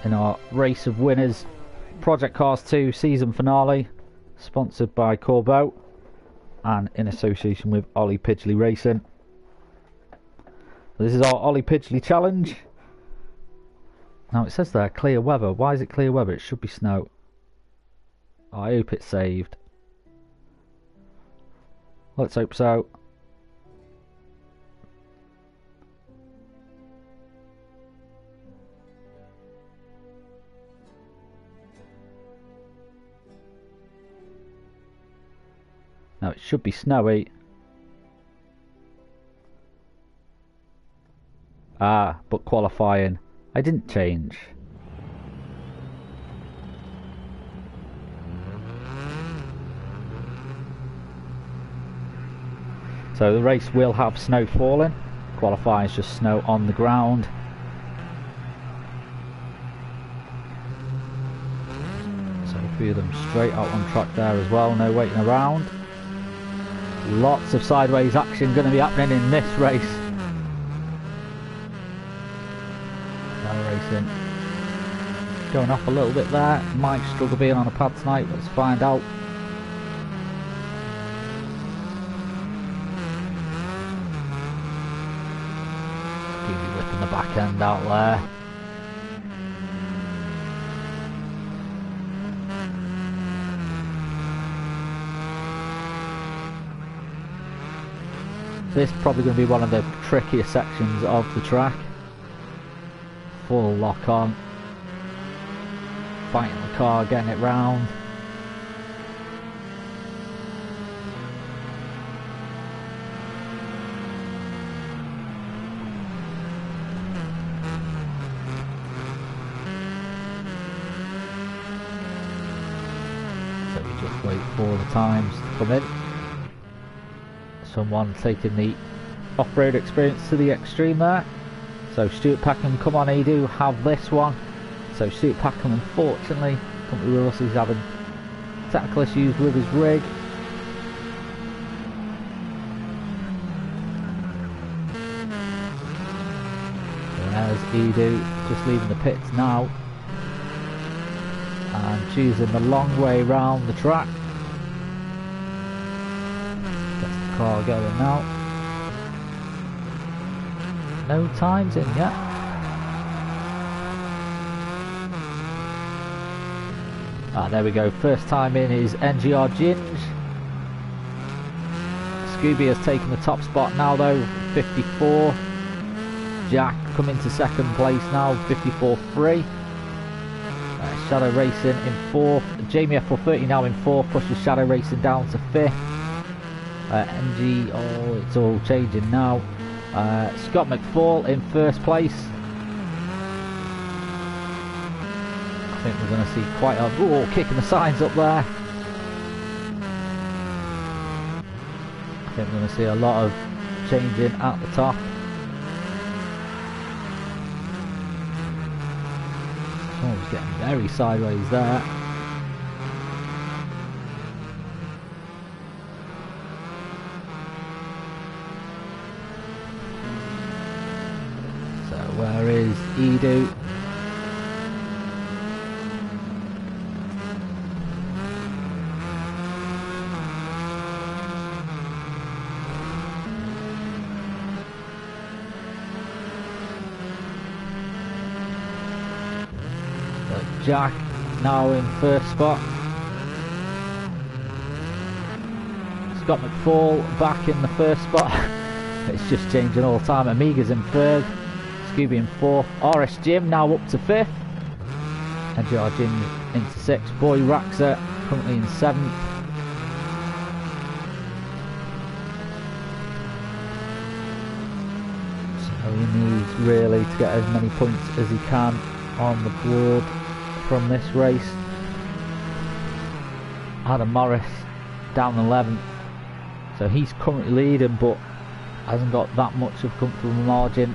in our race of winners Project Cars 2 season finale, sponsored by Corbeau and in association with Ollie Pidgley Racing. This is our Ollie Pidgley challenge. Now it says there clear weather. Why is it clear weather? It should be snow. I hope it's saved. Let's hope so. Now it should be snowy. Ah, but qualifying, I didn't change. So the race will have snow falling. Qualifying is just snow on the ground. So a few of them straight out on track there as well, no waiting around. Lots of sideways action going to be happening in this race. Now racing going off a little bit there. Might struggle being on a pad tonight, let's find out. Whipping the back end out there. This is probably going to be one of the trickier sections of the track. Full lock on. Fighting the car, getting it round. So we just wait for the times to come in. Someone taking the off-road experience to the extreme there. So Stuart Packham, come on Edu, have this one. So Stuart Packham, unfortunately, company with us, he's having technical issues with his rig. There's Edu just leaving the pits now and choosing the long way round the track. Car going now. No times in yet. Ah, there we go. First time in is NXTGEN. Scooby has taken the top spot now though, 54. Jack coming to second place now, 54.3. Shadow Racing in fourth. Jamie F430 now in fourth, pushes Shadow Racing down to fifth. oh, it's all changing now. Scott McFall in first place. I think we're going to see quite a kicking the signs up there. I think we're going to see a lot of changing at the top. Someone's getting very sideways there. Where is Edu? Jack now in first spot. Scott McFall back in the first spot. It's just changing all the time. Amiga's in third. Scooby in fourth. RS Jim now up to fifth. NXTGEN into sixth. Boy Raxa currently in seventh. So he needs really to get as many points as he can on the board from this race. Adam Morris down 11th. So he's currently leading but hasn't got that much of comfortable margin.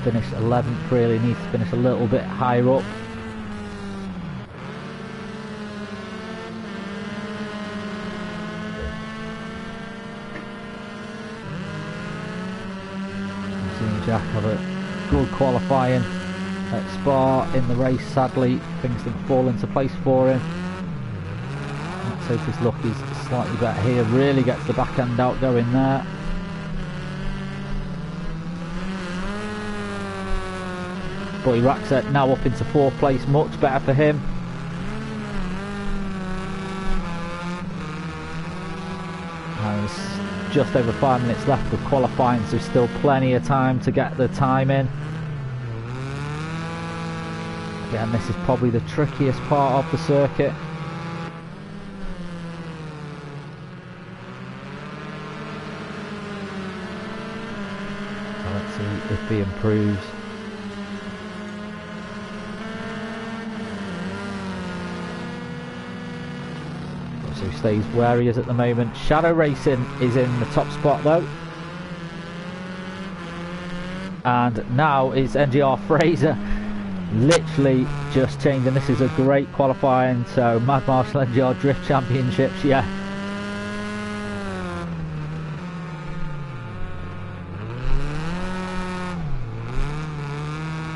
Finish 11th, really needs to finish a little bit higher up. I've seen Jack have a good qualifying at Spa in the race. Sadly, things didn't fall into place for him. Let's hope his luck is slightly better here. Really gets the back end out going there. But Raxa now up into fourth place, much better for him. And there's just over 5 minutes left of qualifying, so still plenty of time to get the time in. Again, this is probably the trickiest part of the circuit. See if he improves. So he stays where he is at the moment. Shadow Racing is in the top spot though. And now it's NGR Fraser literally just changed, and this is a great qualifying. So Mad Marshall NGR Drift Championships, yeah.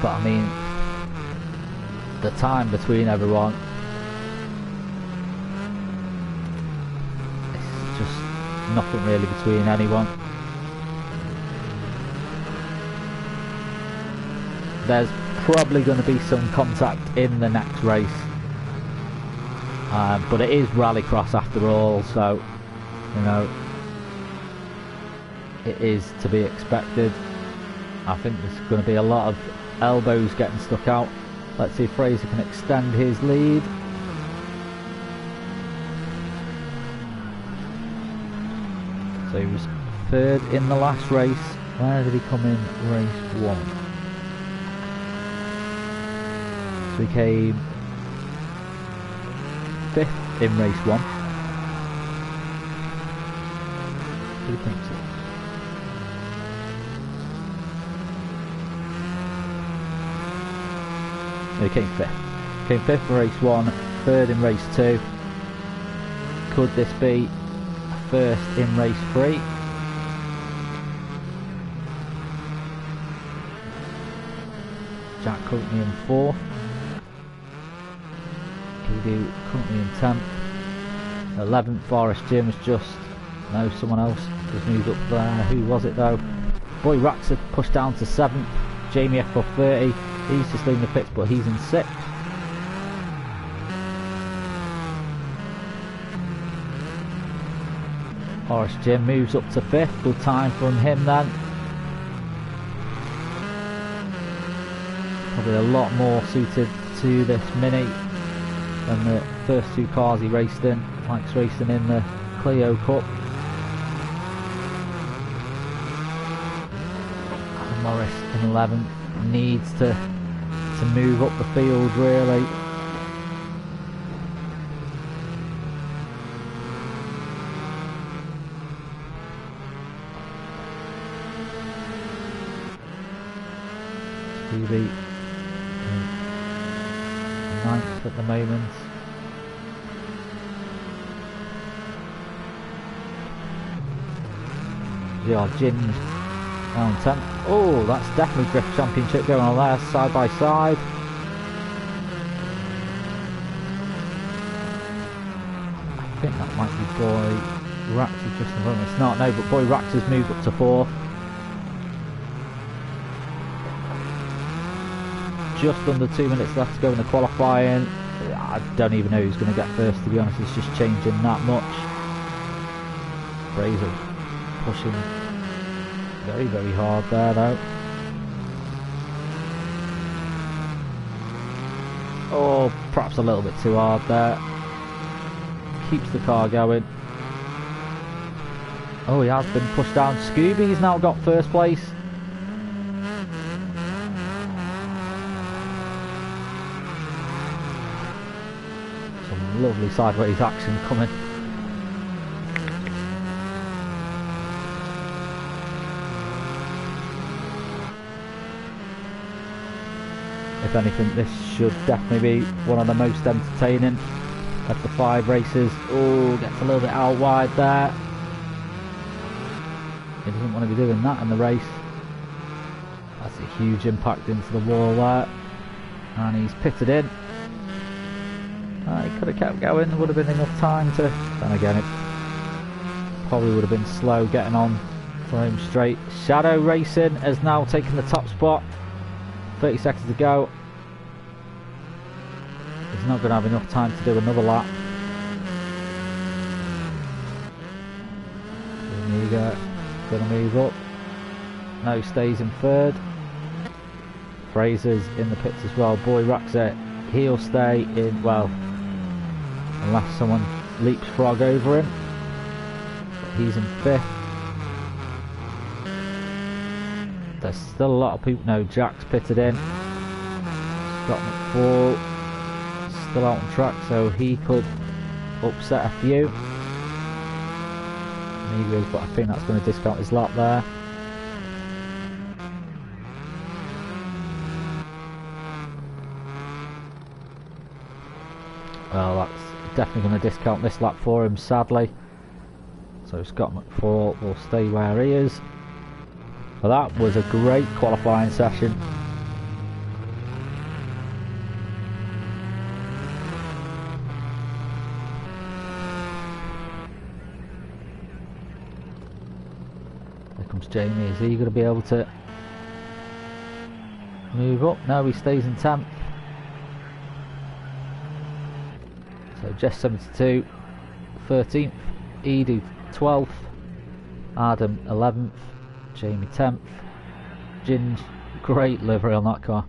But I mean, the time between everyone, it's just nothing really between anyone. There's probably going to be some contact in the next race, but it is rallycross after all, so you know it is to be expected. I think there's going to be a lot of elbows getting stuck out. Let's see if Fraser can extend his lead. So he was third in the last race. Where did he come in race 1? So he came 5th in race 1. Did he come 6th? No, he came 5th. Came 5th in race 1, 3rd in race 2. Could this be 1st in race 3? Jack currently in 4th. Kudu currently in 10th. 11th, Forest Jim has just... No, someone else has moved up there. Who was it though? Boy Rax had pushed down to 7th. Jamie F for 30. He's just leaving the pits, but he's in 6th. Forest Jim moves up to 5th. Good time from him then. Probably a lot more suited to this Mini than the first 2 cars he raced in. Likes racing in the Clio Cup. And Morris in 11th. Needs to move up the field really. Stevie 9th at the moment. NXTGEN down 10th. Oh, that's definitely Drift Championship going on there, side by side. I think that might be Boy Rax is just in front of us. It's not, no, but Boy Rax has moved up to 4th. Just under 2 minutes left to go in the qualifying. I don't even know who's going to get first, to be honest. It's just changing that much. Fraser pushing very, very hard there though. Oh, perhaps a little bit too hard there. Keeps the car going. Oh, he has been pushed down. Scooby's now got first place. Some lovely sideways action coming. If anything, this should definitely be one of the most entertaining of the 5 races. Oh, gets a little bit out wide there. He doesn't want to be doing that in the race. That's a huge impact into the wall there. And he's pitted in. He could have kept going, there would have been enough time to... Then again, it probably would have been slow getting on for him straight. Shadow Racing has now taken the top spot. 30 seconds to go. He's not going to have enough time to do another lap. Amiga going to move up. No, stays in 3rd. Fraser's in the pits as well. Boy Raxet, he'll stay in, well, unless someone leapfrog over him. But he's in 5th. There's still a lot of people. No, Jack's pitted in. Scott McFall still out on track, so he could upset a few. But I think that's going to discount his lap there. Well, that's definitely going to discount this lap for him, sadly. So Scott McFall will stay where he is. But that was a great qualifying session. Here comes Jamie. Is he going to be able to move up? No, he stays in 10th. So Jess 72, 13th, Edu 12th, Adam 11th, Jamie 10th, Ginge, great livery on that car.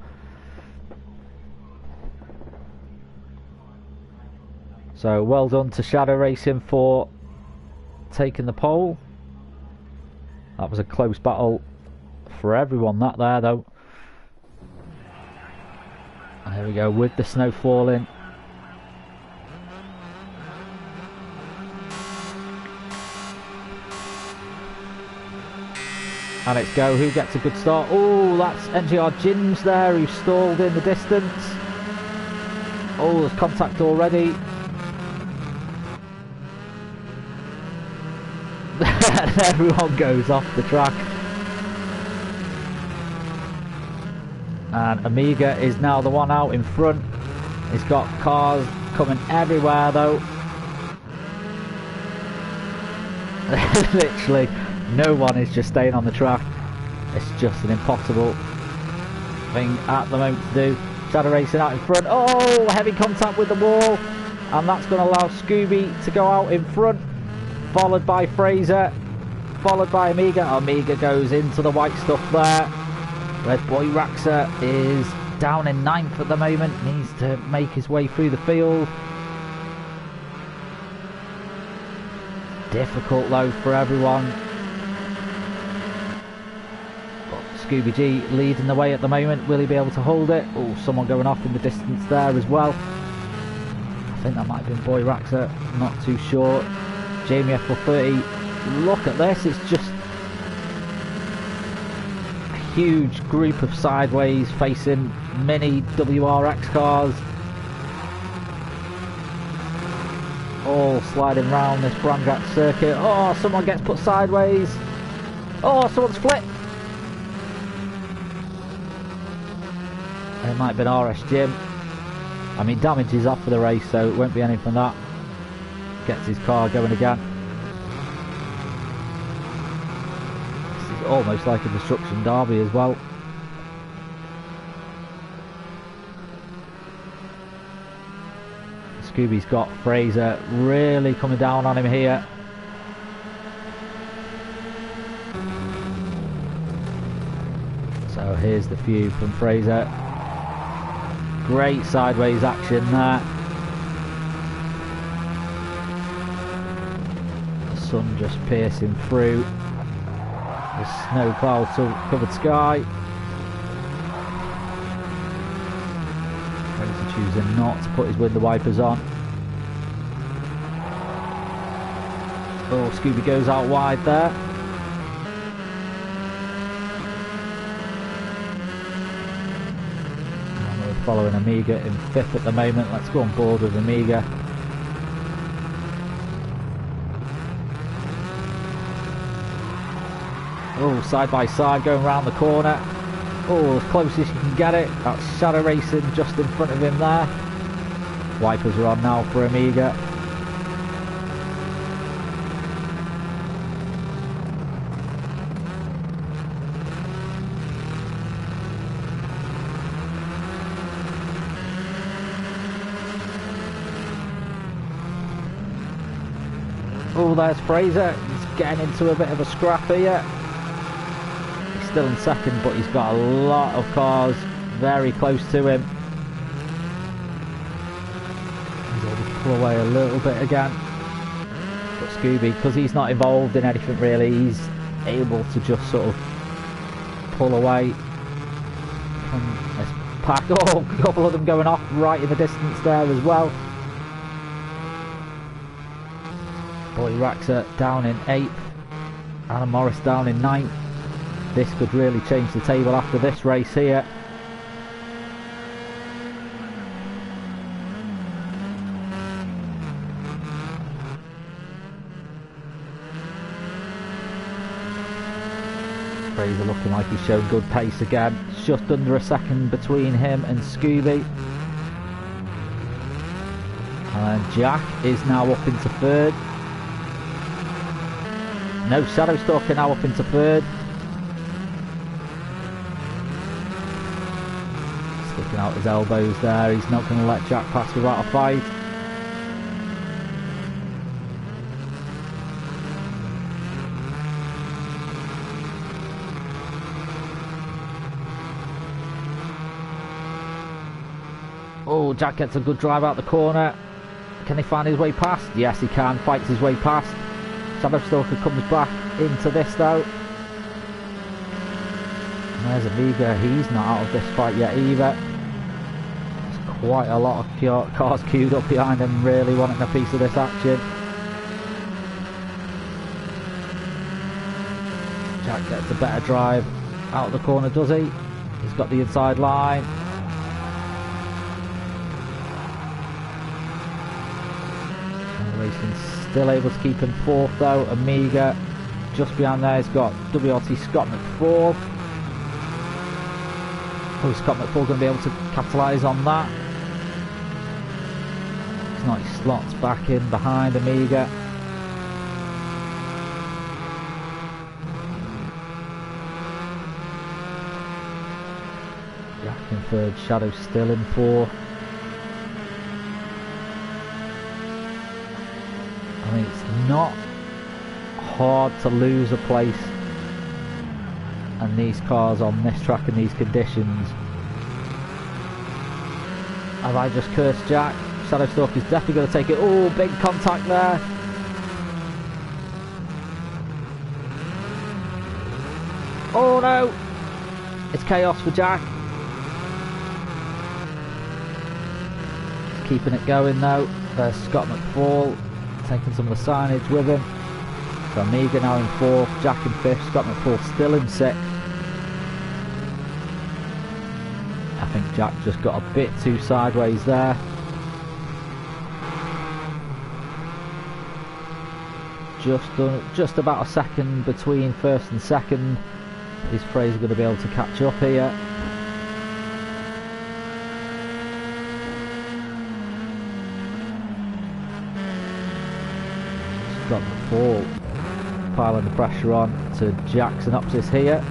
So well done to Shadow Racing for taking the pole. That was a close battle for everyone that there though. And here we go with the snow falling. And it's go. Who gets a good start? Oh, that's NXTGEN there who stalled in the distance. Oh, there's contact already. And everyone goes off the track. And Amiga is now the one out in front. He's got cars coming everywhere though. Literally. No one is just staying on the track. It's just an impossible thing at the moment to do. Shadow Racing out in front. Oh, heavy contact with the wall. And that's going to allow Scooby to go out in front. Followed by Fraser. Followed by Amiga. Amiga goes into the white stuff there. Red Boy Raxa is down in 9th at the moment. Needs to make his way through the field. Difficult though for everyone. Scooby G leading the way at the moment. Will he be able to hold it? Oh, someone going off in the distance there as well. I think that might have been Boy Raxa. Not too sure. Jamie F430. Look at this. It's just a huge group of sideways facing mini WRX cars. All sliding round this Brandrat circuit. Oh, someone gets put sideways. Oh, someone's flipped. It might have been RS Jim. I mean, damage is off for the race, so it won't be anything from that. Gets his car going again. This is almost like a destruction derby as well. Scooby's got Fraser really coming down on him here. So here's the view from Fraser. Great sideways action there. The sun just piercing through the snow clouds covered sky. Fraser choosing not to put his window wipers on. Oh, Scooby goes out wide there. Following Amiga in 5th at the moment. Let's go on board with Amiga. Oh, side by side going around the corner. Oh, as close as you can get it. That's Shadow Racing just in front of him there. Wipers are on now for Amiga. Oh, there's Fraser. He's getting into a bit of a scrap here. He's still in 2nd, but he's got a lot of cars very close to him. He's able to pull away a little bit again. But Scooby, because he's not involved in anything really, he's able to just sort of pull away from this pack. Oh, a couple of them going off right in the distance there as well. Boy Raxa down in 8th. Anna Morris down in 9th. This could really change the table after this race here. Fraser looking like he's shown good pace again. It's just under a second between him and Scooby. And Jack is now up into 3rd. No, Shadowstalker now up into 3rd. Sticking out his elbows there. He's not going to let Jack pass without a fight. Oh, Jack gets a good drive out the corner. Can he find his way past? Yes, he can. Fights his way past. Shadowstalker comes back into this though. And there's Amiga. He's not out of this fight yet either. There's quite a lot of cars queued up behind him, really wanting a piece of this action. Jack gets a better drive out of the corner, does he? He's got the inside line. Racing still able to keep him 4th though. Amiga just behind there. He's got WRT Scott McFall. Oh, Scott McFall going to be able to capitalise on that. It's not, he slots back in behind Amiga. Jack in 3rd, Shadow still in 4th. I mean, it's not hard to lose a place, and these cars on this track in these conditions. Have I just cursed Jack? Shadowstalk is definitely going to take it. Oh, big contact there. Oh no! It's chaos for Jack. Keeping it going though. There's Scott McFall. Taking some of the signage with him. So Amiga now in 4th, Jack in 5th, Scott McFall still in 6th. I think Jack just got a bit too sideways there. Just about a second between 1st and 2nd. Is Fraser going to be able to catch up here? Got the ball, piling the pressure on to Jack's synopsis here.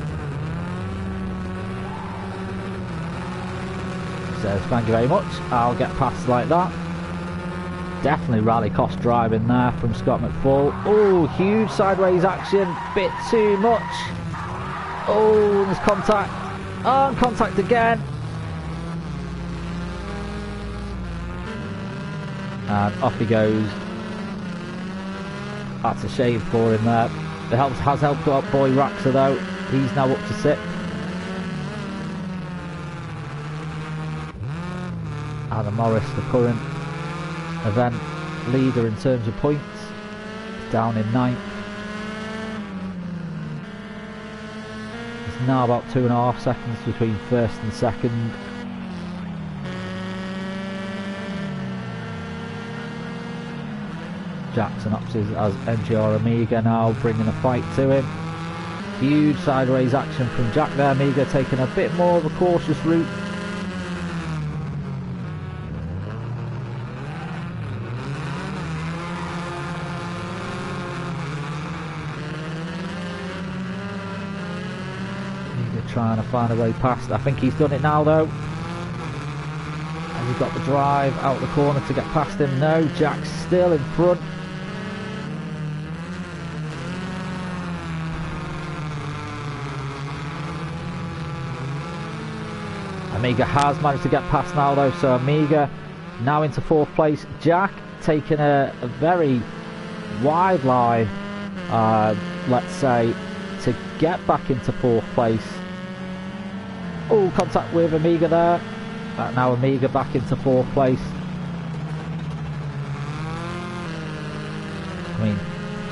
Says thank you very much, I'll get past like that. Definitely rally cost driving there from Scott McFall. Oh, huge sideways action, bit too much. Oh, there's contact. Oh, contact again. And off he goes. That's a shame for him there. It has helped out Boy Raxa though. He's now up to 6th. Anna Morris, the current event leader in terms of points, is down in 9th. It's now about 2.5 seconds between 1st and 2nd. Jackson options as NGR Amiga now bringing a fight to him. Huge sideways action from Jack there. Amiga taking a bit more of a cautious route. Amiga trying to find a way past. I think he's done it now though. Has he got the drive out the corner to get past him? No, Jack's still in front. Amiga has managed to get past now though, so Amiga now into 4th place. Jack taking a very wide line, let's say, to get back into 4th place. Oh, contact with Amiga there. Now Amiga back into 4th place. I mean,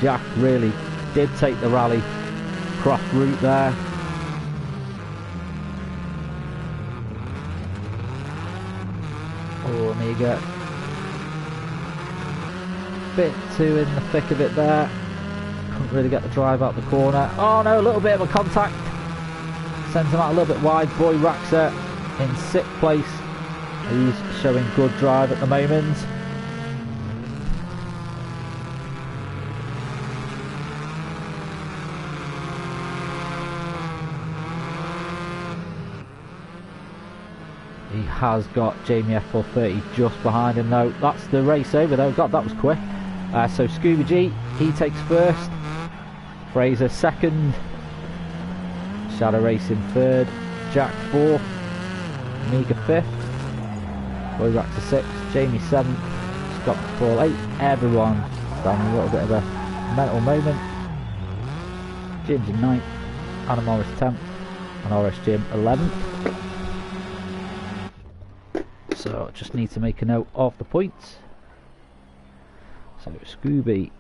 Jack really did take the rally cross route there. Oh, Amiga. Bit too in the thick of it there. Couldn't really get the drive out the corner. Oh no, a little bit of a contact. Sends him out a little bit wide. Boy Raxa in 6th place. He's showing good drive at the moment. He has got Jamie F430 just behind him though. That's the race over though. God, that was quick. So Scuba G, he takes 1st. Fraser 2nd. Shadow Racing 3rd. Jack 4th. Amiga 5th. Boy Raxa 6th. Jamie 7th. Scott Paul 8th. Everyone having a little bit of a mental moment. Jim's in 9th. Anna Morris 10th. And Horace Jim 11th. So just need to make a note of the points. So Scooby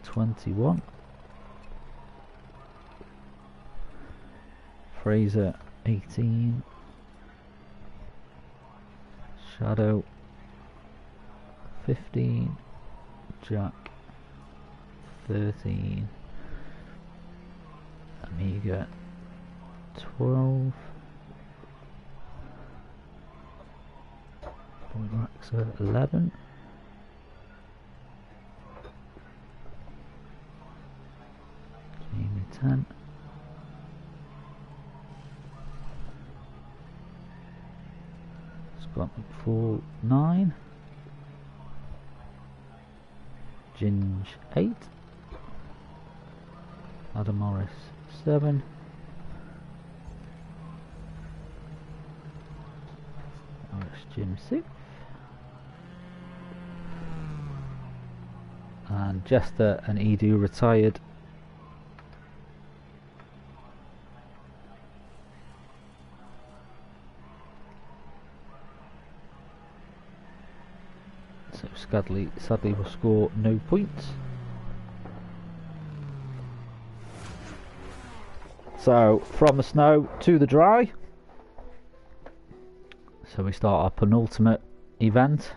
21, Fraser 18, Shadow 15, Jack 13, Amiga 12, Raxa 11, Jamie 10, Scott McFall 9, Ginge 8, Adam Morris 7, Horace Jim 6, and Jester and Edu retired. So Scudley sadly will score no points. So from the snow to the dry. So we start our penultimate event.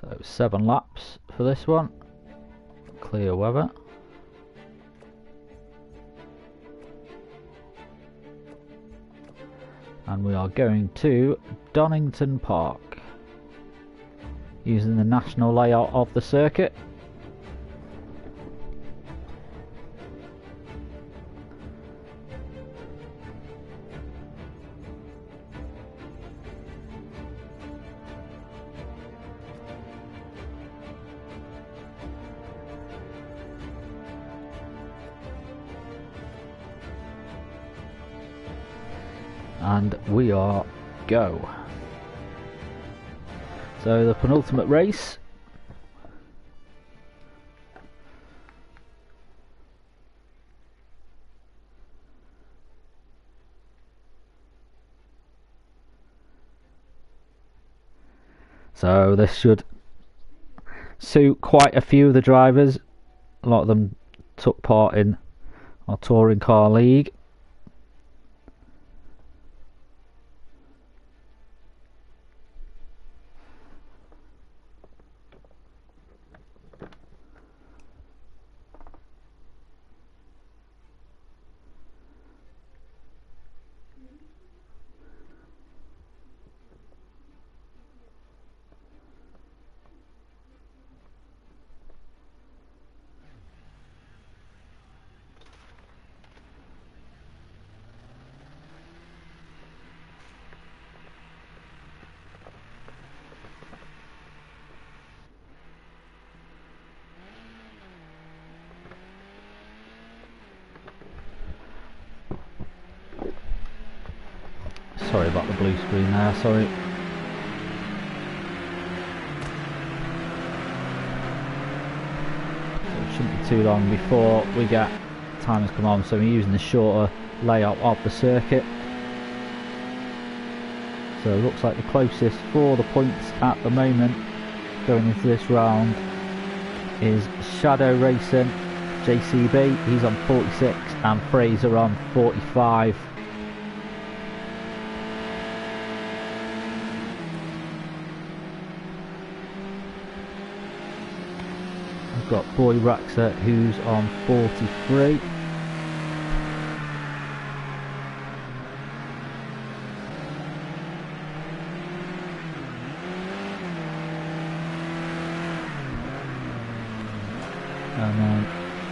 So 7 laps for this one. Clear weather. And we are going to Donington Park using the national layout of the circuit. And we are go. So the penultimate race. So this should suit quite a few of the drivers. A lot of them took part in our touring car league. Sorry about the blue screen there, sorry. So it shouldn't be too long before we get timers come on, so we're using the shorter layout of the circuit. So it looks like the closest for the points at the moment going into this round is Shadow Racing, JCB, he's on 46, and Fraser on 45. We've got Boy Raxer who's on 43. And then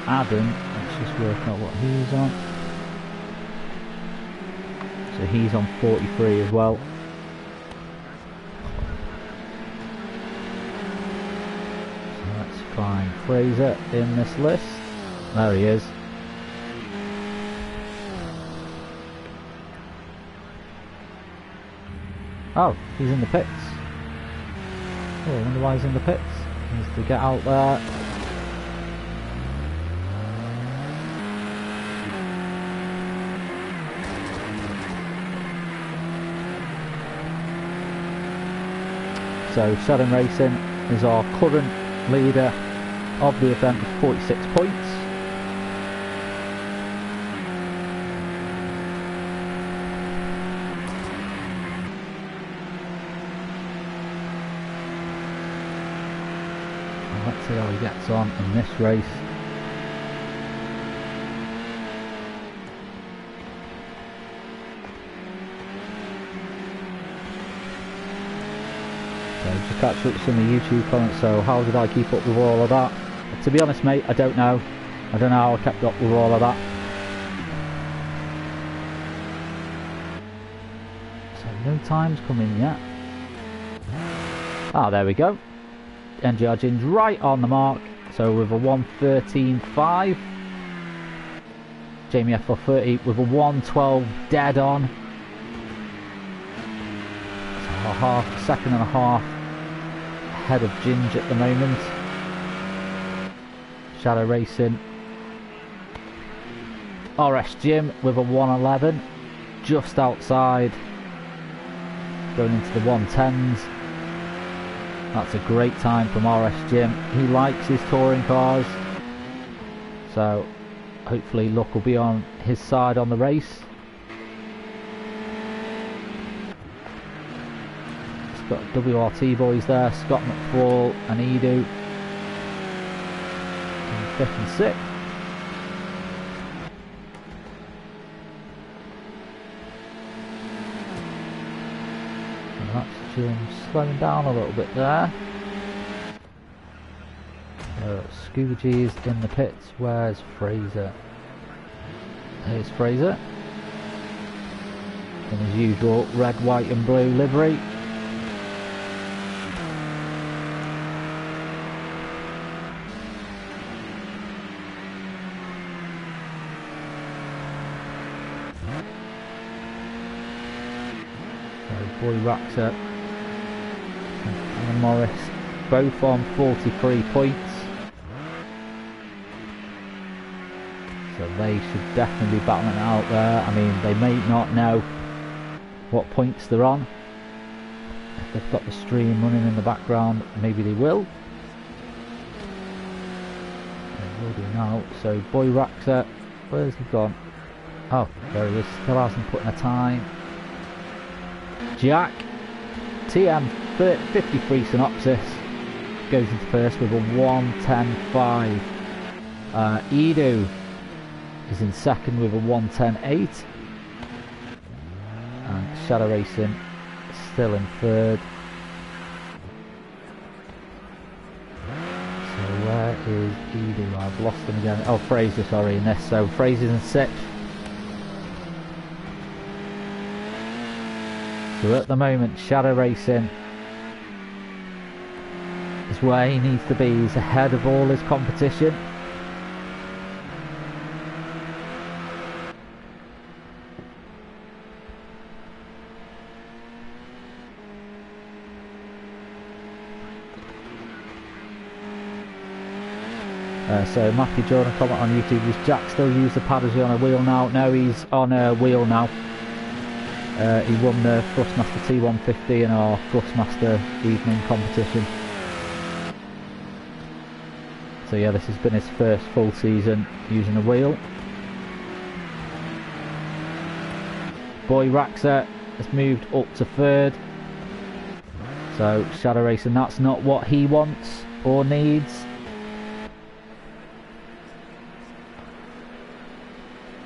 Adam, let's just work out what he's on. So he's on 43 as well. So let's find Fraser in this list. There he is. Oh, he's in the pits. Oh, I wonder why he's in the pits. He needs to get out there. So Shadow Racing is our current leader of the event with 46 points. And let's see how he gets on in this race. To catch up some of the YouTube comments, so how did I keep up with all of that? To be honest mate, I don't know. I don't know how I kept up with all of that. So no time's coming yet. Ah, there we go. NXTGEN's right on the mark. So with a 1:13.5. Jamie F430 with a 1:12 dead on. So a second and a half ahead of Ginge at the moment. Shadow Racing. RS Jim with a 1:11, just outside, going into the 1:10s. That's a great time from RS Jim. He likes his touring cars, so hopefully luck will be on his side on the race. Got WRT boys there, Scott McFall and Edu in 5th and 6th. And that's Jim slowing down a little bit there. Scuba G's in the pits. Where's Fraser? Here's Fraser in his usual red, white and blue livery. Boy Raxer and Alan Morris both on 43 points, so they should definitely be battling it out there. I mean, they may not know what points they're on. If they've got the stream running in the background, maybe they will. They will do now. So Boy Raxer, where's he gone? Oh, there he is, still hasn't put in a time. Jack, TM 53 synopsis, goes into first with a 1:10.5. Edu is in second with a 1:10.8. And Shadow Racing still in third. So where is Edu? I've lost him again. Oh, Fraser, sorry, in this. So Fraser's in sixth. So at the moment, Shadow Racing is where he needs to be. He's ahead of all his competition. So Matthew Jordan comment on YouTube, does Jack still use the pad? Is he on a wheel now? No, he's on a wheel now. He won the Thrustmaster T150 in our Thrustmaster evening competition. So yeah, this has been his first full season using a wheel. Boy Raxer has moved up to third. So Shadow Racing, that's not what he wants or needs.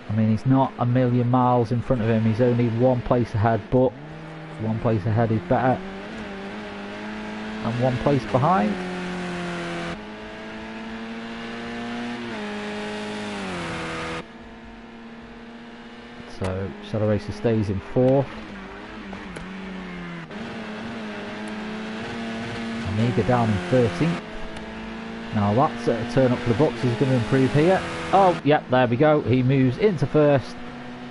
I mean, he's not a million miles in front of him, he's only one place ahead, but one place ahead is better and one place behind. So Shadow Racer stays in fourth. Amiga down in 13th. Now that's a turn up for the books. He's going to improve here. Oh, yep, there we go. He moves into first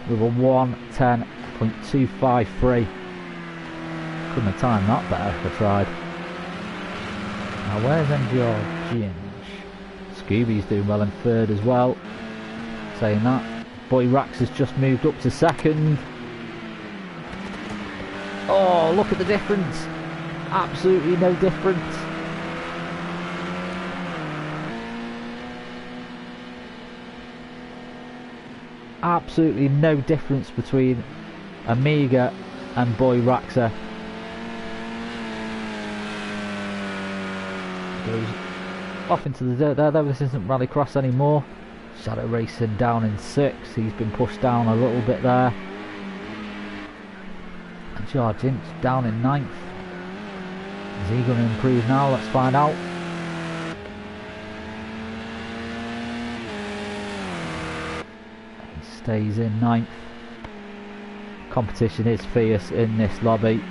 with a 1:10.253. Couldn't have timed that better if I tried. Now where's NXTGEN? Scooby's doing well in third as well. Saying that. Boy Rax has just moved up to second. Oh, look at the difference. Absolutely no difference. Absolutely no difference between Amiga and Boy Raxer. Goes off into the dirt there, though. This isn't Rallycross anymore. Shadow Racing down in 6th. He's been pushed down a little bit there. And George Inch down in 9th. Is he going to improve now? Let's find out. He stays in 9th. Competition is fierce in this lobby.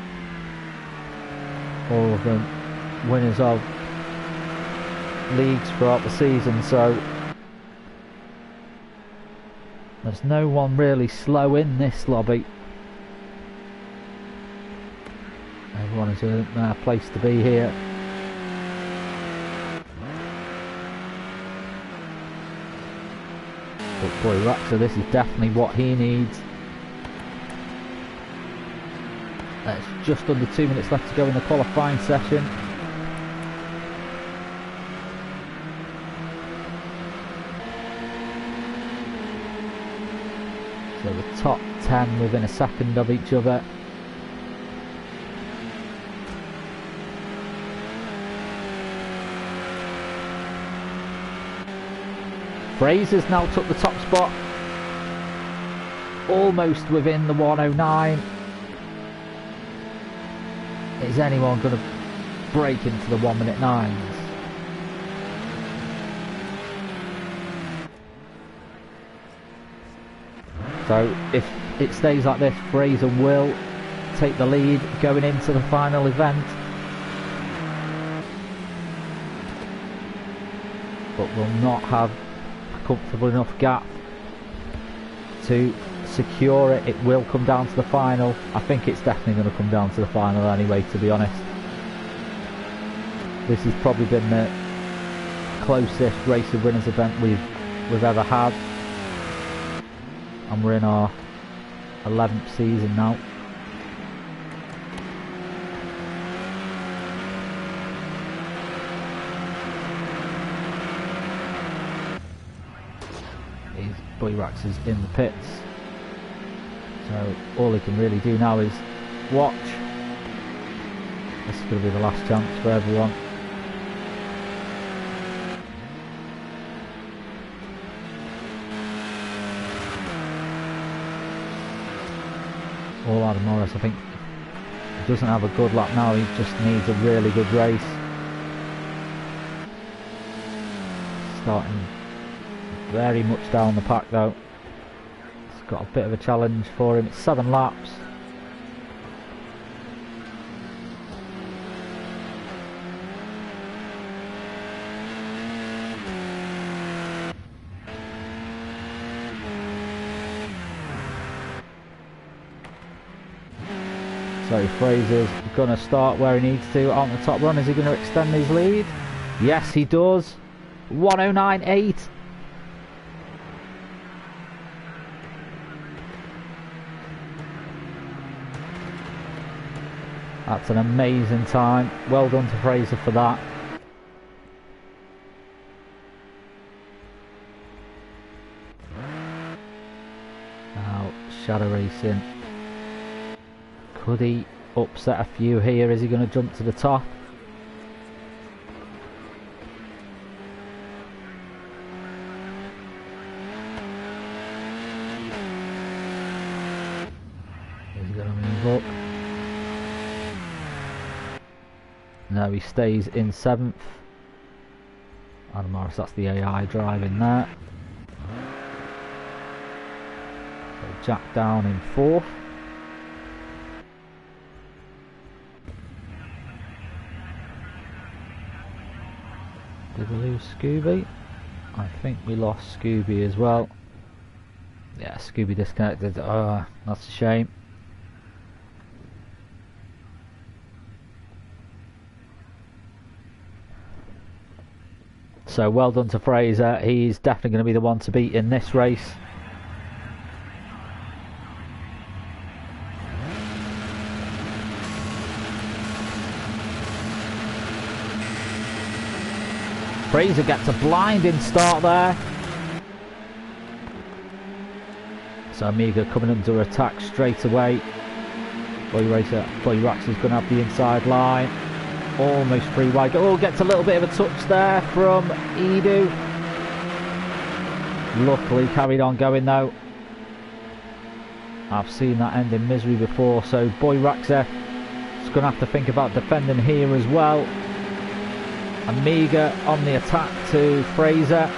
All of them winners of leagues throughout the season, so there's no one really slow in this lobby. Everyone is in their place to be here. But Boy Raxer, this is definitely what he needs. There's just under 2 minutes left to go in the qualifying session. So the top 10 within a second of each other. Fraser's now took the top spot. Almost within the 109. Is anyone going to break into the 1:09s? So if it stays like this, Fraser will take the lead going into the final event, but will not have a comfortable enough gap to secure it. It will come down to the final. I think it's definitely going to come down to the final anyway, to be honest. This has probably been the closest race of winners event we've ever had. And we're in our 11th season now. Boy Rax is in the pits. So all he can really do now is watch. This is going to be the last chance for everyone. All Adam Morris, I think, he doesn't have a good lap now, he just needs a really good race. Starting very much down the pack though. It's got a bit of a challenge for him. It's 7 laps. So Fraser's going to start where he needs to on the top run. Is he going to extend his lead? Yes, he does. 109.8. That's an amazing time. Well done to Fraser for that. Now, shadow racing. Could he upset a few here? Is he going to jump to the top? Is he going to move up? No, he stays in 7th. Adam Morris, that's the AI driving there. So Jack down in 4th. Did we lose Scooby? I think we lost Scooby as well. Yeah, Scooby disconnected. Oh, that's a shame. So well done to Fraser. He's definitely going to be the one to beat in this race. Fraser gets a blinding start there. So Amiga coming under attack straight away. Boy Rax is going to have the inside line. Almost free wide. Oh, gets a little bit of a touch there from Edu. Luckily carried on going though. I've seen that end in misery before, so Boy Raxer is going to have to think about defending here as well. Amiga on the attack to Fraser.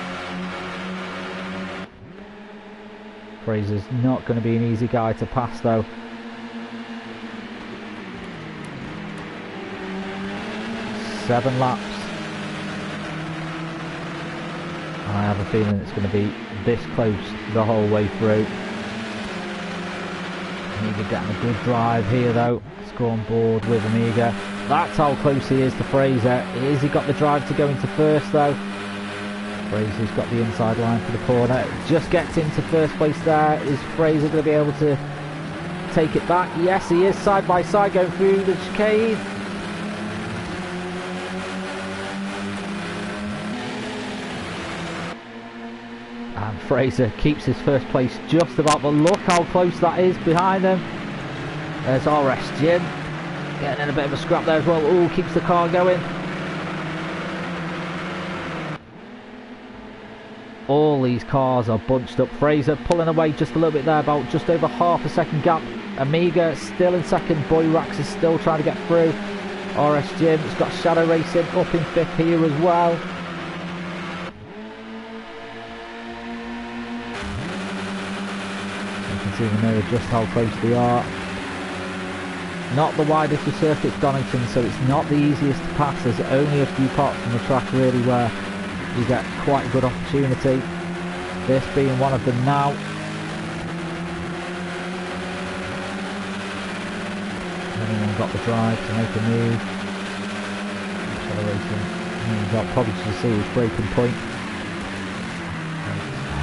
Fraser's not going to be an easy guy to pass though. Seven laps. I have a feeling it's going to be this close the whole way through. Amiga getting a good drive here though. Let's go on board with Amiga. That's how close he is to Fraser. Has he got the drive to go into first though? Fraser's got the inside line for the corner. Just gets into first place there. Is Fraser going to be able to take it back? Yes, he is, side by side going through the chicane. And Fraser keeps his first place just about, but look how close that is behind him. There's NXTGEN getting in a bit of a scrap there as well. Oh, keeps the car going. All these cars are bunched up. Fraser pulling away just a little bit there, about just over half a second gap. Amiga still in second. Boy Rax is still trying to get through. NXTGEN has got Shadow Racing up in 5th here as well. You can see in the mirror just how close they are. Not the widest of circuits, Donington, so it's not the easiest to pass. There's only a few parts on the track really where you get quite a good opportunity. This being one of them now. Anyone got the drive to make a move? Accelerating. Got probably to see his braking point.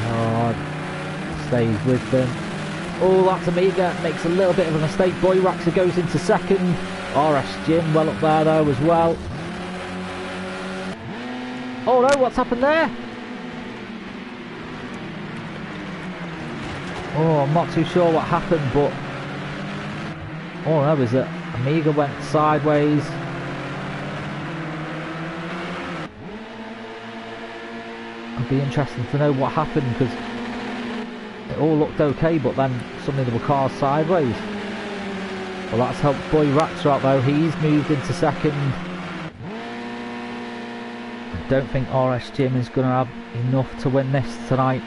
Hard. Stays with them. Oh, that's Amiga. Makes a little bit of a mistake. Boy Raxer goes into second. NXTGEN well up there though as well. Oh no, what's happened there? Oh, I'm not too sure what happened, but all I know is that Amiga went sideways. It'd be interesting to know what happened, because it all looked okay, but then suddenly there were cars sideways. Well, that's helped Boy Raxer out though. He's moved into second. I don't think NXTGEN is going to have enough to win this tonight.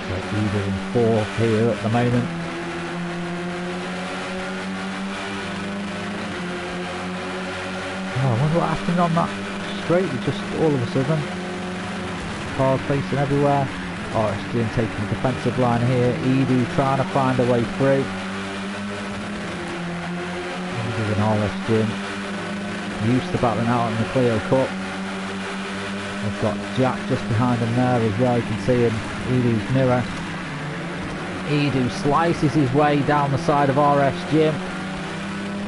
So either in 4th here at the moment. Oh, I wonder what happened on that straight. Just all of a sudden, cars facing everywhere. RSGen taking the defensive line here. Edu trying to find a way through. Edu and RSGen used to battling out in the Clio Cup. They've got Jack just behind them there as well. You can see in Edu's mirror. Edu slices his way down the side of RSGen.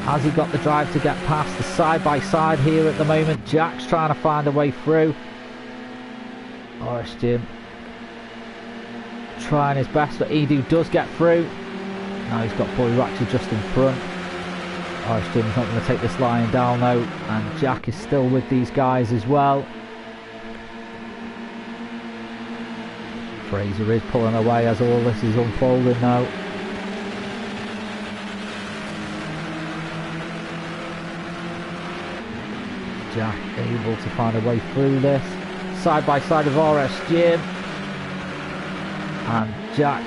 Has he got the drive to get past the side by side here at the moment? Jack's trying to find a way through. RSGen trying his best, but Edu does get through. Now he's got Boy Ratchet just in front. RSGen's not going to take this line down though, and Jack is still with these guys as well. Fraser is pulling away as all this is unfolding now. Jack able to find a way through this. Side by side of RSGen. And Jack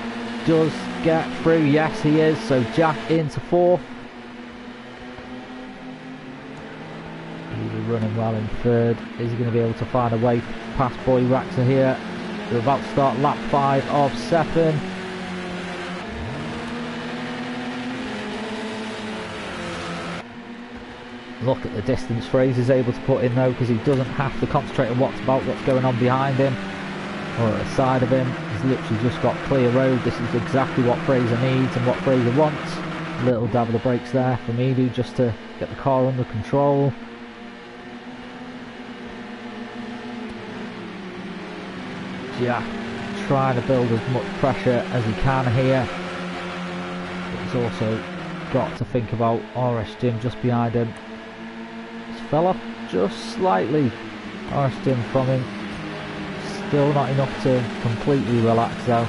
does get through. Yes, he is. So Jack into fourth. He's running well in third. Is he going to be able to find a way past Boy Raxer here? We're about to start lap 5 of 7. Look at the distance Fraser's able to put in though, because he doesn't have to concentrate on what's going on behind him or at the side of him. He's literally just got clear road. This is exactly what Fraser needs and what Fraser wants. A little dab of the brakes there from Edu just to get the car under control. Jack trying to build as much pressure as he can here. But he's also got to think about RSGen just behind him. Fell off just slightly. RSGen from him. Still not enough to completely relax though.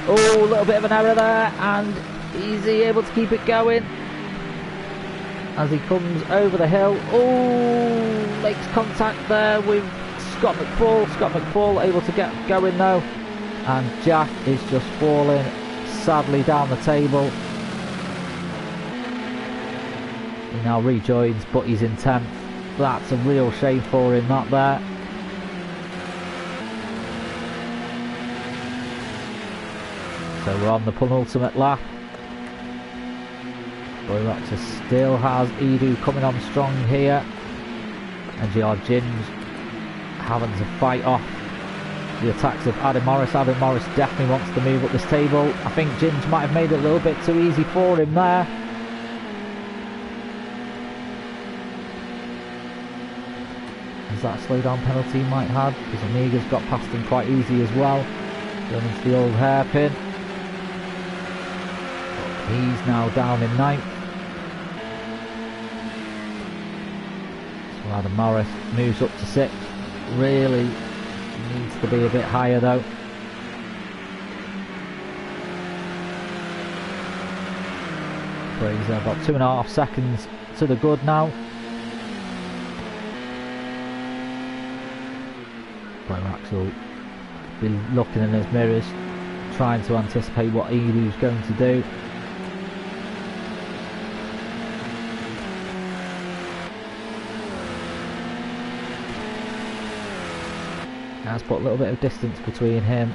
Oh, a little bit of an error there, and is he able to keep it going as he comes over the hill? Oh, makes contact there with Scott McFall. Scott McFall able to get going though, and Jack is just falling sadly down the table. He now rejoins, but he's in 10th. That's a real shame for him, that there. So we're on the penultimate lap. Boy Raxer still has Edu coming on strong here. And NXTGEN having to fight off the attacks of Adam Morris. Adam Morris definitely wants to move up this table. I think Jins might have made it a little bit too easy for him there. Is that a slowdown penalty he might have? Because Amiga's got past him quite easy as well. Going into the old hairpin. He's now down in 9th. So Adam Morris moves up to 6th. Really needs to be a bit higher though. Fraser about 2.5 seconds to the good now. Boy Raxer will be looking in his mirrors, trying to anticipate what Edu's going to do. Has put a little bit of distance between him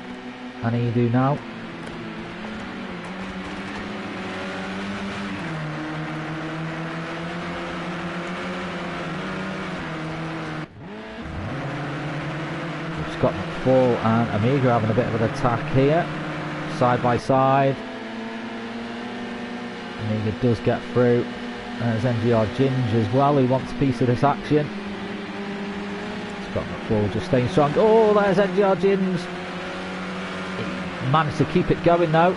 and Edu now. Scott McFall and Amiga having a bit of an attack here, side by side. Amiga does get through. There's NXTGEN as well, who wants a piece of this action. Scott McFall just staying strong. Oh, there's NXTGEN. He managed to keep it going though.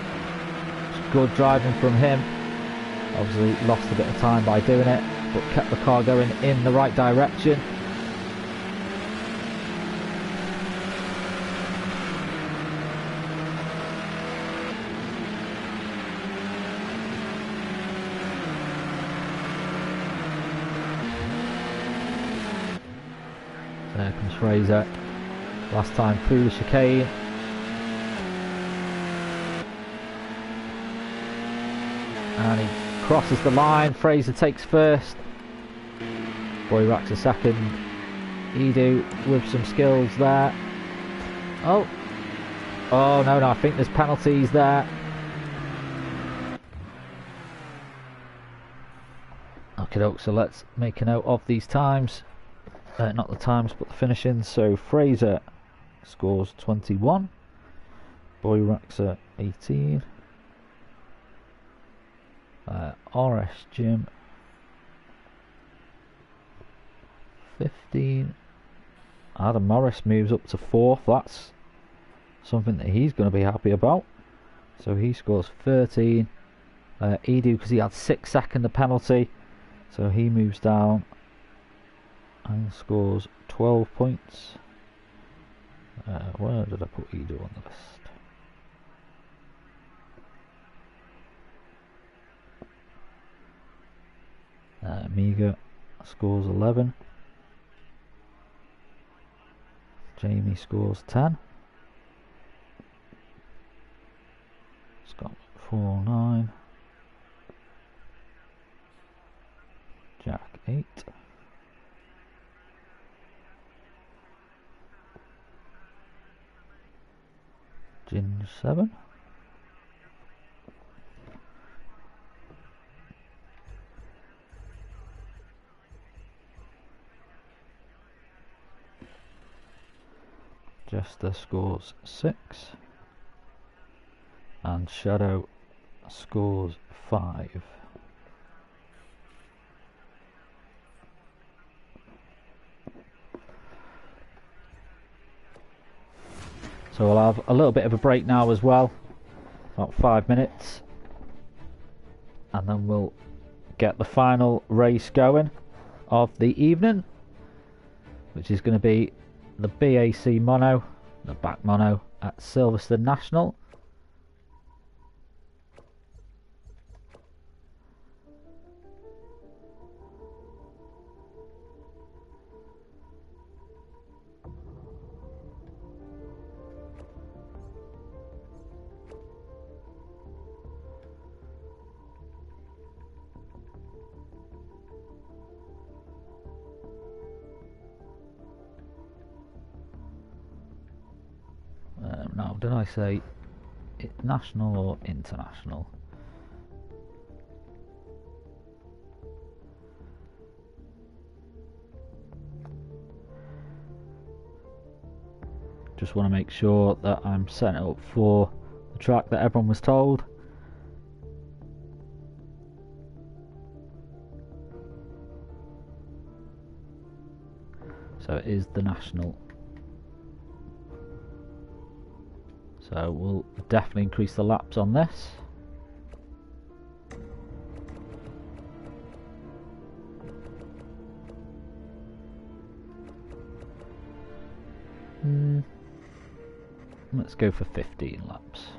Good driving from him. Obviously lost a bit of time by doing it, but kept the car going in the right direction. There comes Fraser, last time through the chicane. And he crosses the line. Fraser takes first. Boy Raxer second. Edu with some skills there. Oh, Oh, no, I think there's penalties there. Okay, so let's make a note of these times. Not the times, but the finishing. So Fraser scores 21. Boyraxer 18. RS Jim 15. Adam Morris moves up to 4th. That's something that he's going to be happy about. So he scores 13. Edu, because he had 6 second the penalty, so he moves down and scores 12 points. Where did I put Edu on the list? Miga scores 11. Jamie scores 10. Scott 4-9. Jack 8. Ginge 7. Jester scores 6. And Shadow scores 5. So we'll have a little bit of a break now as well, about 5 minutes, and then we'll get the final race going of the evening, which is going to be the BAC Mono, the back mono at Silverstone National. Now, did I say national or international? Just want to make sure that I'm setting it up for the track that everyone was told. So it is the national. So we'll definitely increase the laps on this. Let's go for 15 laps.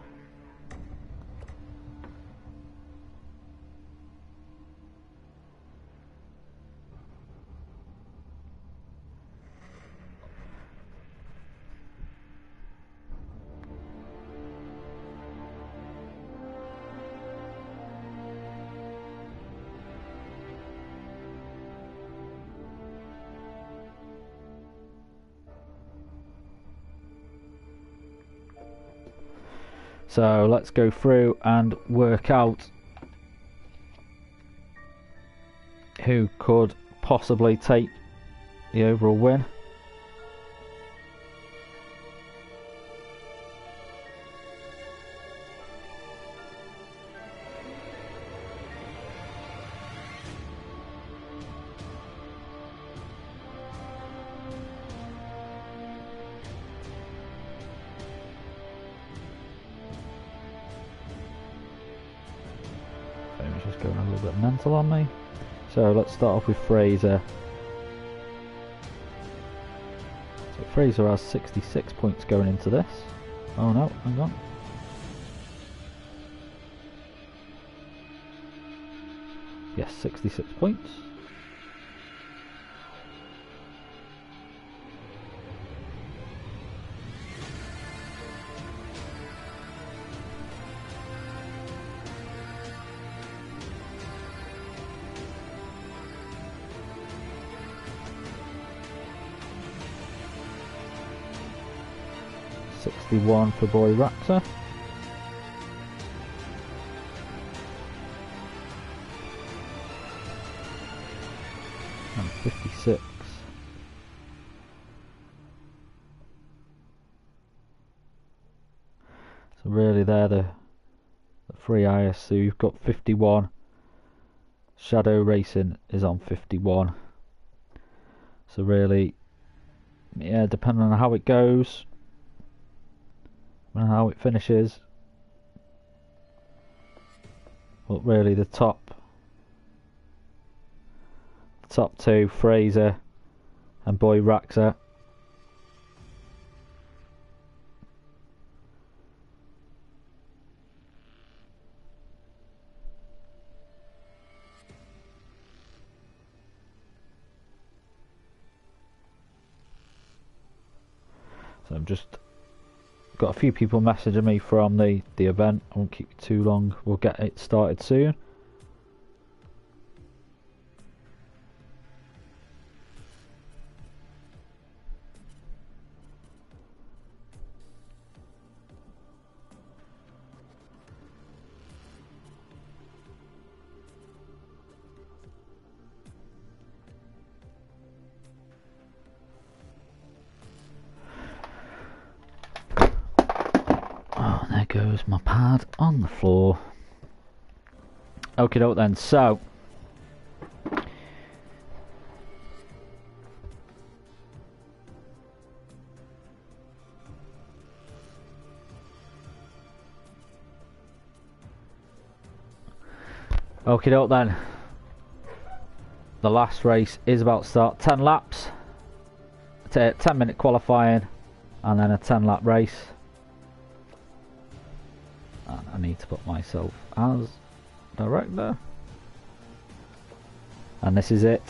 So let's go through and work out who could possibly take the overall win. Just going a little bit mental on me. So let's start off with Fraser. So Fraser has 66 points going into this. Oh no, hang on. Yes, 66 points. 61 for Boy Raptor. And 56. So really they're the three highest. So you've got 51. Shadow Racing is on 51. So really, yeah, depending on how it goes and how it finishes. But really the top two, Fraser and Boy Raxa. So I've just got a few people messaging me from the event. I won't keep you too long. We'll get it started soon. Oh, there goes my pad on the floor. Okay, then. So okay, then. The last race is about to start. 10 laps. 10-minute qualifying, and then a 10-lap race. And I need to put myself as director. And this is it.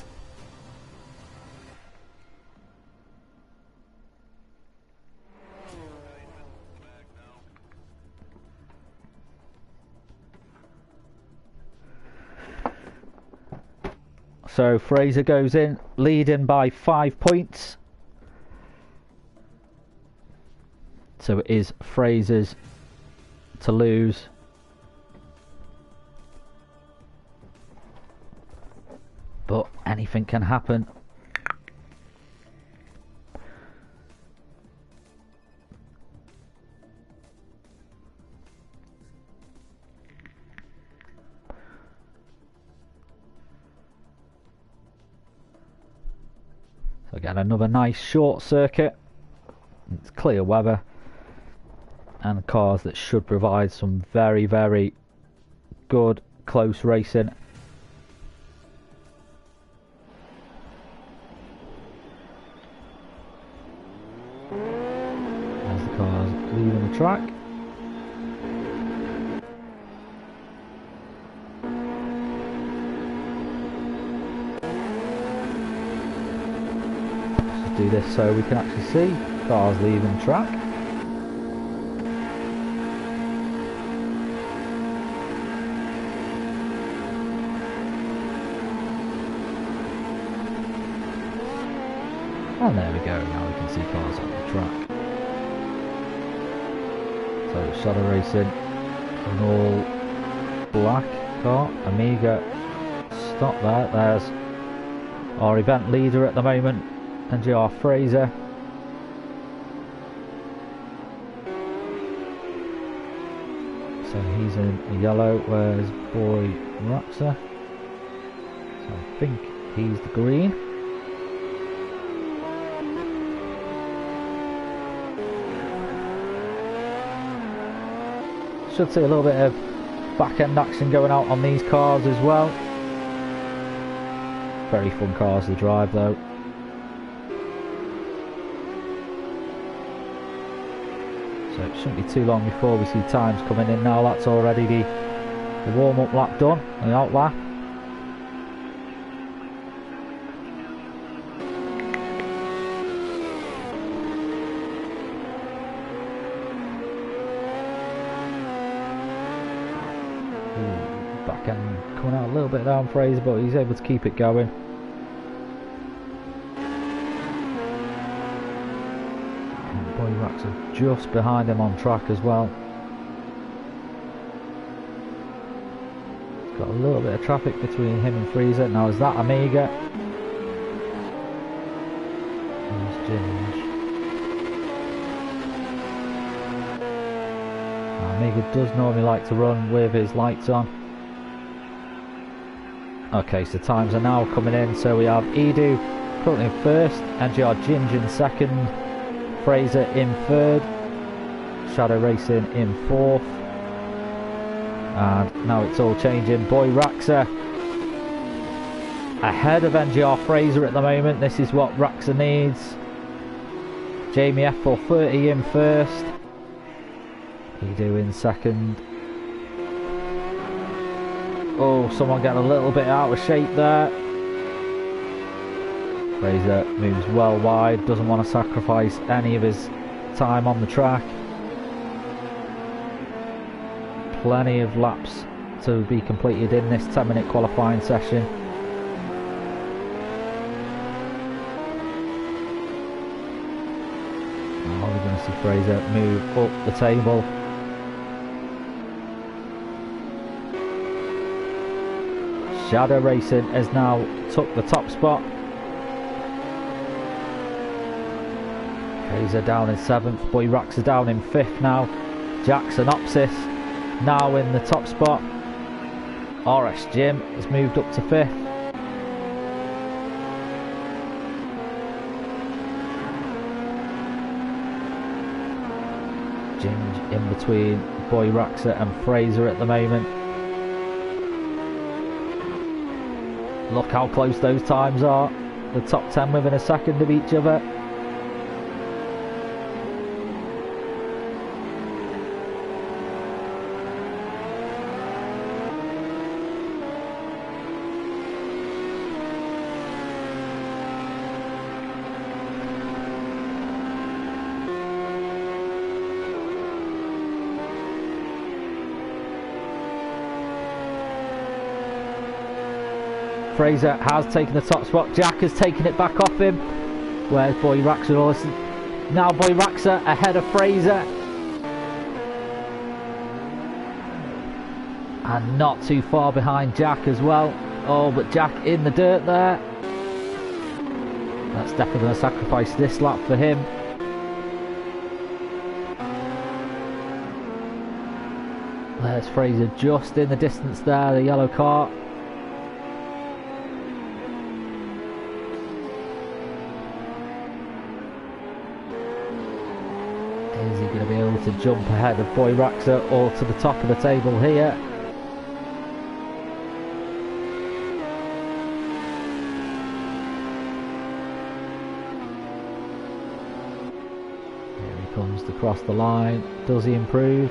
So Fraser goes in, leading by 5 points. So it is Fraser's to lose. But anything can happen. So again, another nice short circuit. It's clear weather. And cars that should provide some very, very good close racing. As the cars leaving the track. Let's do this so we can actually see cars leaving the track. And there we go, now we can see cars on the track. So Shadow Racing, an all black car, Amiga, stop there, there's our event leader at the moment, NGR Fraser. So he's in yellow, where's Boy Raxa? So I think he's the green. Should see a little bit of back-end action going out on these cars as well. Very fun cars to drive though. So it shouldn't be too long before we see times coming in now. That's already the warm-up lap done, the out lap. Back end coming out a little bit down Fraser, but he's able to keep it going. And Boy Boyraxer just behind him on track as well. Got a little bit of traffic between him and Freezer. Now is that Omega? There's Ginge. Now, Omega does normally like to run with his lights on. Okay, so times are now coming in. So we have Edu currently in first, NXTGEN in second, Fraser in third, Shadow Racing in fourth. And now it's all changing. Boyraxer ahead of NGR Fraser at the moment. This is what Raxer needs. Jamie F430 in first. Edu in second. Oh, someone getting a little bit out of shape there. Fraser moves well wide. Doesn't want to sacrifice any of his time on the track. Plenty of laps to be completed in this 10-minute qualifying session. Now we're going to see Fraser move up the table. Shadow Racing has now took the top spot. Fraser down in 7th, Boyraxer down in 5th now. Jackson Opsis now in the top spot. RS Jim has moved up to 5th. Ginge in between Boyraxer and Fraser at the moment. Look how close those times are. The top 10 within a second of each other. Fraser has taken the top spot. Jack has taken it back off him. Where's Boyraxer? Now Boyraxer ahead of Fraser. And not too far behind Jack as well. Oh, but Jack in the dirt there. That's definitely going to sacrifice this lap for him. There's Fraser just in the distance there, the yellow car. Is he going to be able to jump ahead of Boyraxer or to the top of the table here? Here he comes to cross the line. Does he improve?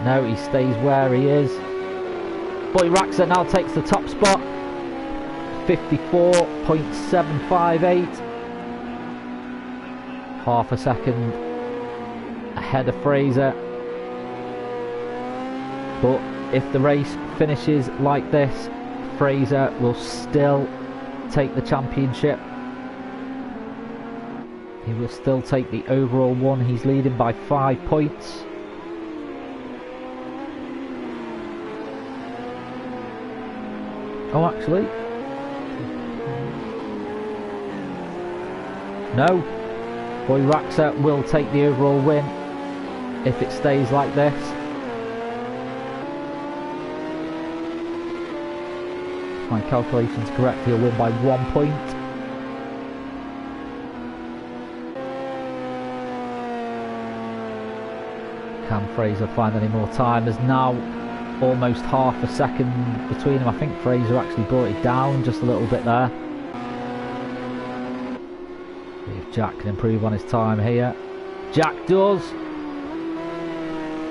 No, he stays where he is. Boyraxer now takes the top spot. 54.758. Half a second ahead of Fraser. But if the race finishes like this, Fraser will still take the championship. He will still take the overall one. He's leading by 5 points. Oh, actually, no. Boyraxer will take the overall win if it stays like this. If my calculations correct, he'll win by 1 point. Can Fraser find any more time? There's now almost half a second between them. I think Fraser actually brought it down just a little bit there. See if Jack can improve on his time here. Jack does.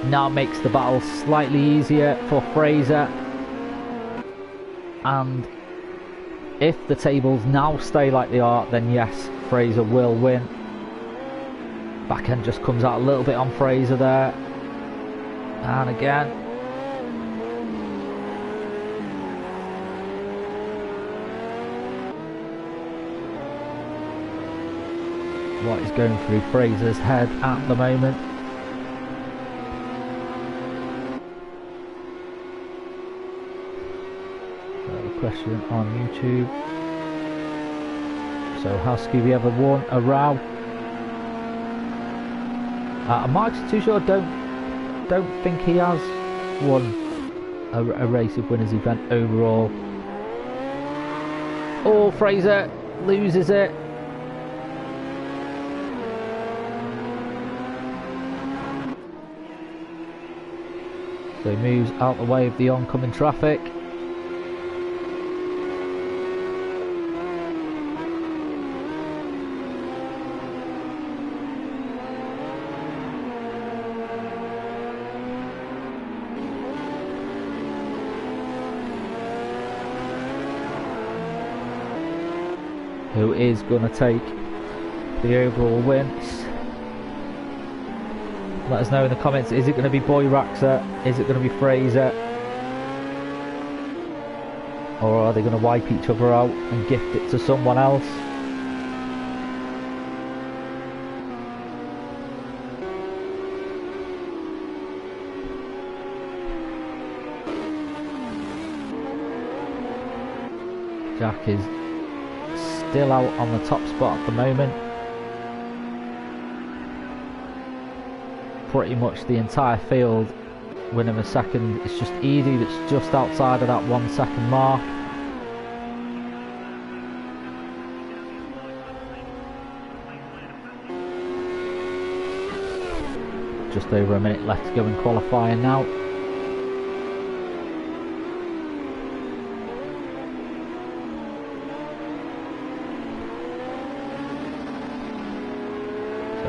Now makes the battle slightly easier for Fraser. And if the tables now stay like they are, then yes, Fraser will win. Back end just comes out a little bit on Fraser there. And again, what is going through Fraser's head at the moment. So, question on YouTube. So, has Scooby ever won a row? I'm not actually too sure. Don't think he has won a race of winners event overall. Oh, Fraser loses it. So he moves out the way of the oncoming traffic. Who is going to take the overall wins? Let us know in the comments. Is it going to be Boy Raxer? Is it going to be Fraser? Or are they going to wipe each other out and gift it to someone else? Jack is still out on the top spot at the moment. Pretty much the entire field winning a second. It's just Edie that's just outside of that 1 second mark. Just over a minute left to go in qualifying now.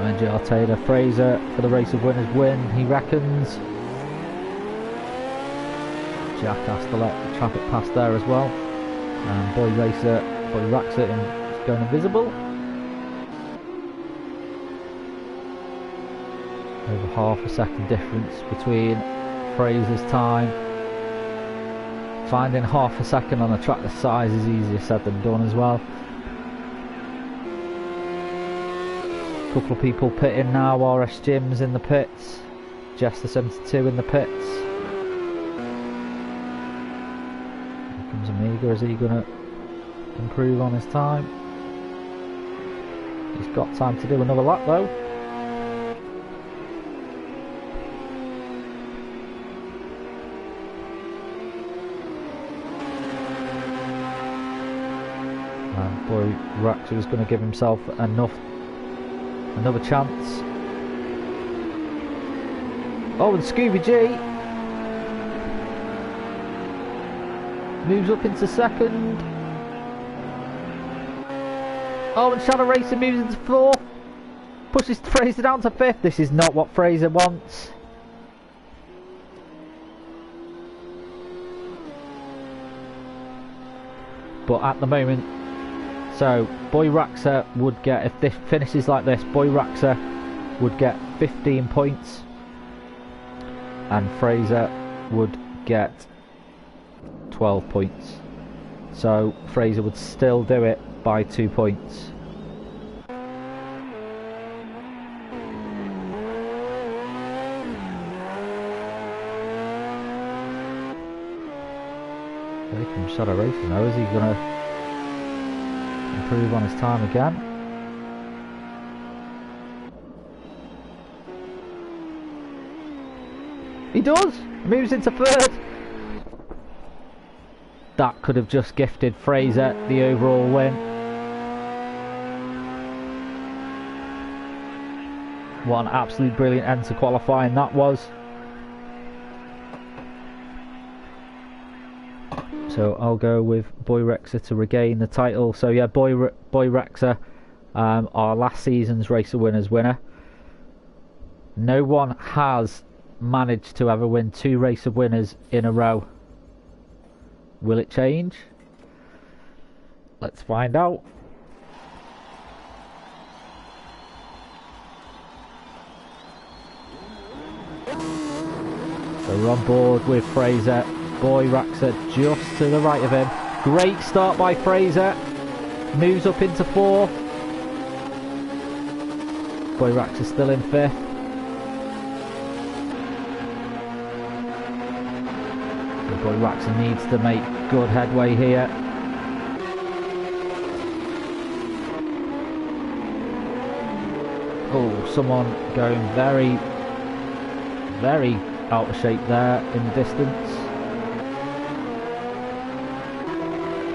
NGR Taylor, Fraser for the race of winners win, he reckons. Jack has to let the traffic pass there as well. And Boy Raxer is going invisible. Over half a second difference between Fraser's time. Finding half a second on a track this size is easier said than done as well. Couple of people pitting now. RS Jim's in the pits, Jester 72 in the pits. Here comes Amiga. Is he going to improve on his time? He's got time to do another lap though. And Boy Raxer is going to give himself another chance. Oh, and Scooby G moves up into second. Oh, and Shadow Racer moves into fourth. Pushes Fraser down to fifth. This is not what Fraser wants. But at the moment, so Boy Raxer would get, if this finishes like this, Boy Raxer would get 15 points and Fraser would get 12 points. So Fraser would still do it by 2 points. Here comes Shadow Racer now. Is he going to improve on his time again? He does! Moves into third. That could have just gifted Fraser the overall win. What an absolute brilliant end to qualifying that was. So I'll go with Boy Raxer to regain the title. So yeah, Boy Raxer, our last season's Race of Winners winner. No one has managed to ever win 2 Race of Winners in a row. Will it change? Let's find out. So we're on board with Fraser. Boy Raxer just to the right of him. Great start by Fraser. Moves up into 4th. Boy Rax is still in 5th. So Boy Rax needs to make good headway here. Oh, someone going very, very out of shape there in the distance.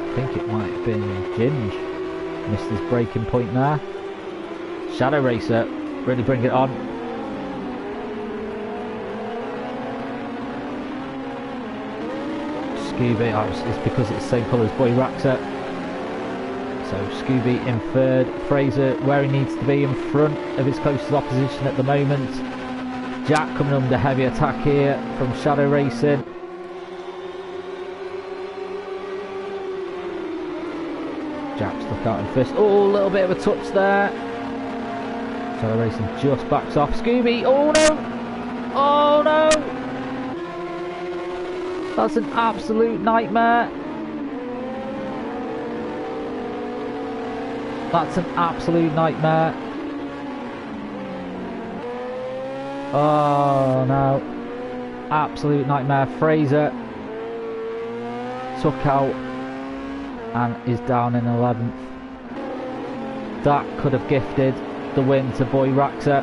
I think it might have been Ginge. Missed his braking point there. Shadow Racer, really bring it on. Scooby, it's because it's the same colour as Boy Raxer. So Scooby in 3rd, Fraser where he needs to be in front of his closest opposition at the moment. Jack coming under heavy attack here from Shadow Racing. Jack stuck out in 1st. Oh, a little bit of a touch there. Shadow Racing just backs off. Scooby, oh no! Oh no! That's an absolute nightmare. That's an absolute nightmare. Oh no. Absolute nightmare. Fraser took out and is down in 11th. That could have gifted the win to Boy Raxer.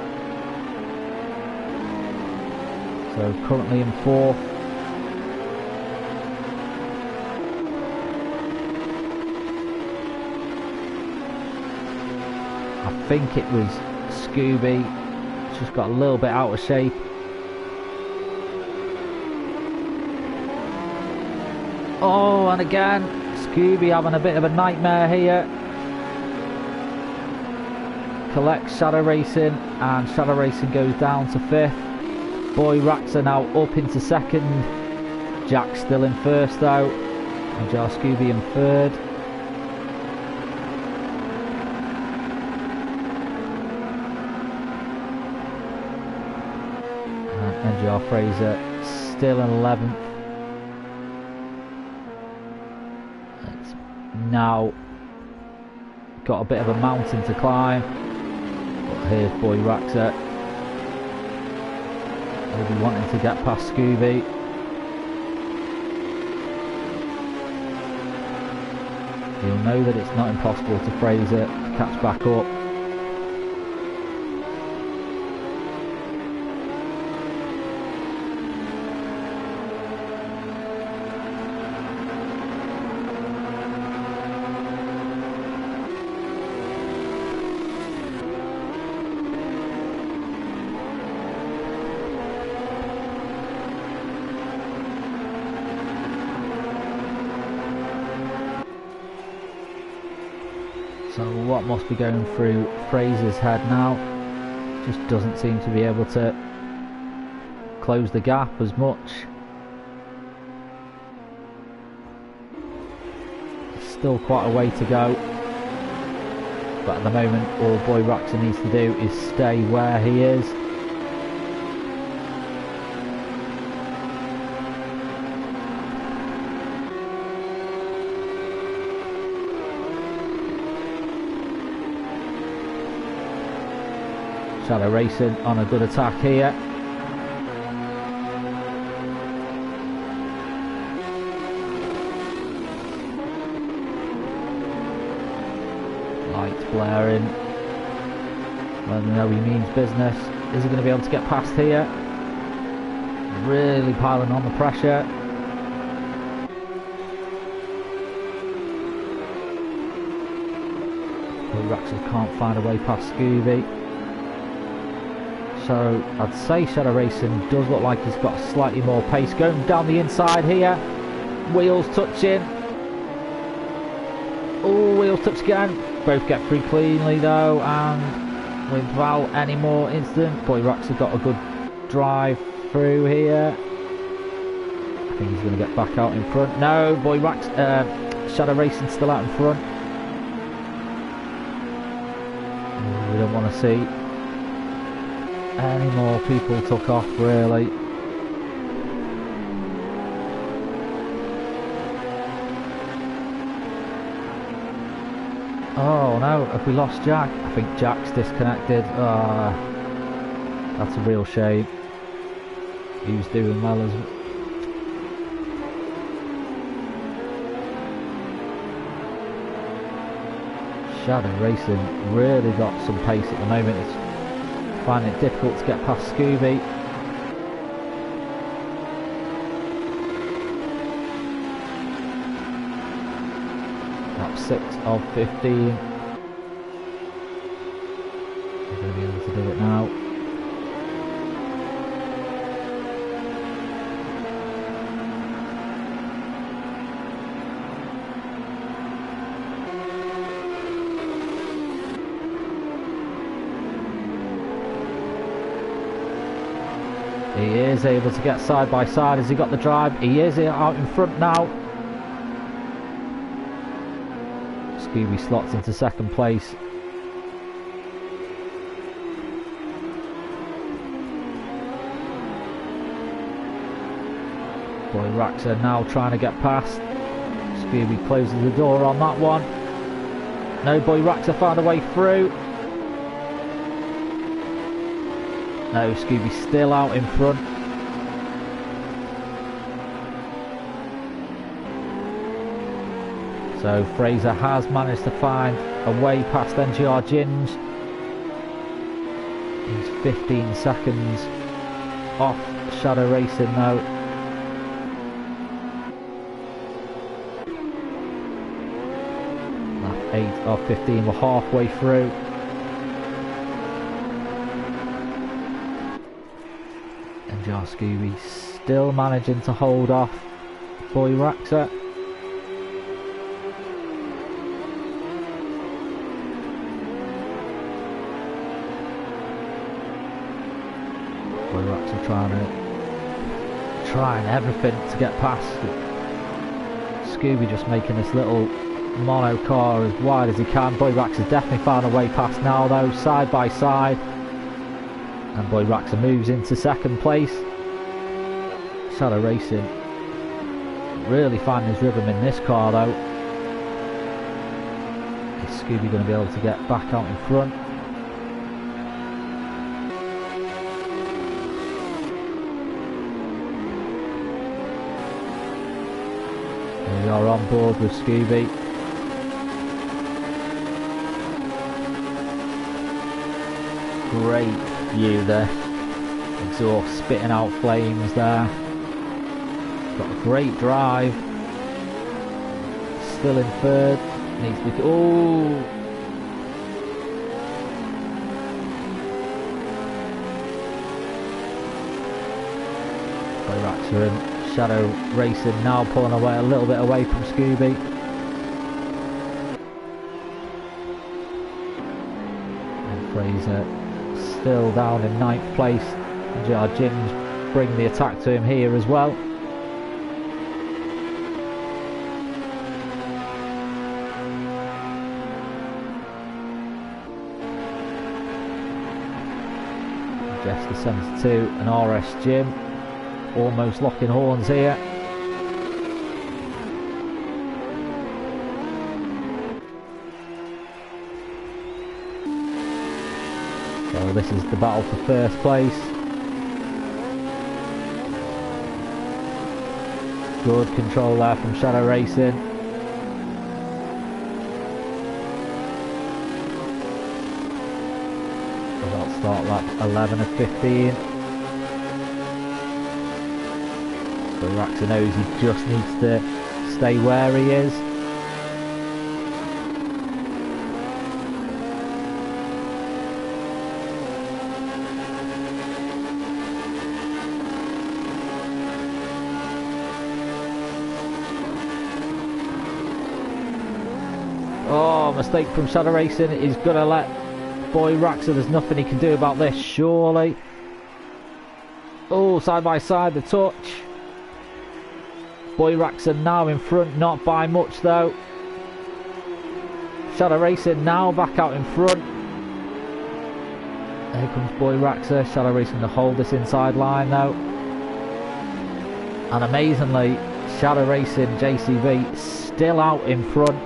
So currently in 4th. I think it was Scooby, just got a little bit out of shape. Oh, and again, Scooby having a bit of a nightmare here. Collects Shadow Racing, and Shadow Racing goes down to 5th. Boy Raxer now up into 2nd. Jack still in 1st though, and Jar Scooby in 3rd. And Jar Fraser still in 11th. It's now got a bit of a mountain to climb. But here's Boy Raxer. He'll be wanting to get past Scooby. He'll know that it's not impossible to Fraser to catch back up. So what must be going through Fraser's head now? Just doesn't seem to be able to close the gap as much. Still quite a way to go. But at the moment all Boy Raxer needs to do is stay where he is. Shadow Racing on a good attack here. Lights blaring. Well, you know he means business. Is he going to be able to get past here? Really piling on the pressure. Boy Raxer can't find a way past Scooby. So I'd say Shadow Racing does look like he's got slightly more pace. Going down the inside here. Wheels touching. Oh, wheels touch again. Both get through cleanly though, and without any more incident. Boy Raxer got a good drive through here. I think he's going to get back out in front. No, Boy Raxer, Shadow Racing still out in front. We don't want to see any more people took off really. Oh no, have we lost Jack? I think Jack's disconnected. That's a real shame. He was doing well as well. Shadow Racing really got some pace at the moment. It's finding it difficult to get past Scooby. Lap 6 of 15. We're going to be able to do it now. He is able to get side by side. Has he got the drive? He is out in front now. Scooby slots into second place. Boy Raxa now trying to get past. Scooby closes the door on that one. No, Boy Raxa found a way through. No, Scooby still out in front. So Fraser has managed to find a way past NXTGEN. He's 15 seconds off Shadow Racing now. Lap 8 of 15, we're halfway through. Scooby still managing to hold off Boy Raxa. Boy Raxa trying everything to get past. Scooby just making this little mono car as wide as he can. Boy Raxa definitely found a way past now though, side by side. And Boy Raxa moves into second place. Shadow Racing really finding his rhythm in this car though. Is Scooby going to be able to get back out in front? Here we are on board with Scooby. Great view there. Exhaust spitting out flames there. Got a great drive. Still in third. Needs to be. Oh! Boy Raxa and Shadow Racing now pulling away a little bit away from Scooby. And Fraser still down in 9th place. NXTGEN bring the attack to him here as well. Jester 72 and RS Jim almost locking horns here. So this is the battle for first place. Good control there from Shadow Racing. Start lap 11 of 15. But Raxa knows he just needs to stay where he is. Oh, mistake from Shadow Racing. He's gonna let Boy Raxa, there's nothing he can do about this, surely. Oh, side by side, the touch. Boy Raxa now in front, not by much though. Shadow Racing now back out in front. Here comes Boy Raxa. Shadow Racing to hold this inside line though. And amazingly, Shadow Racing JCB still out in front.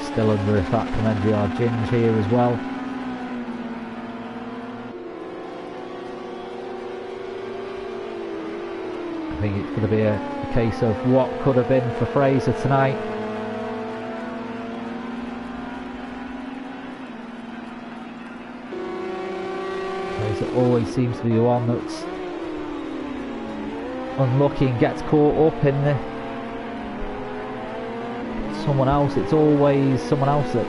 still under attack from NXTGEN here as well. I think it's going to be a case of what could have been for Fraser tonight. Fraser always seems to be the one that's unlucky and gets caught up in someone else. It's always someone else that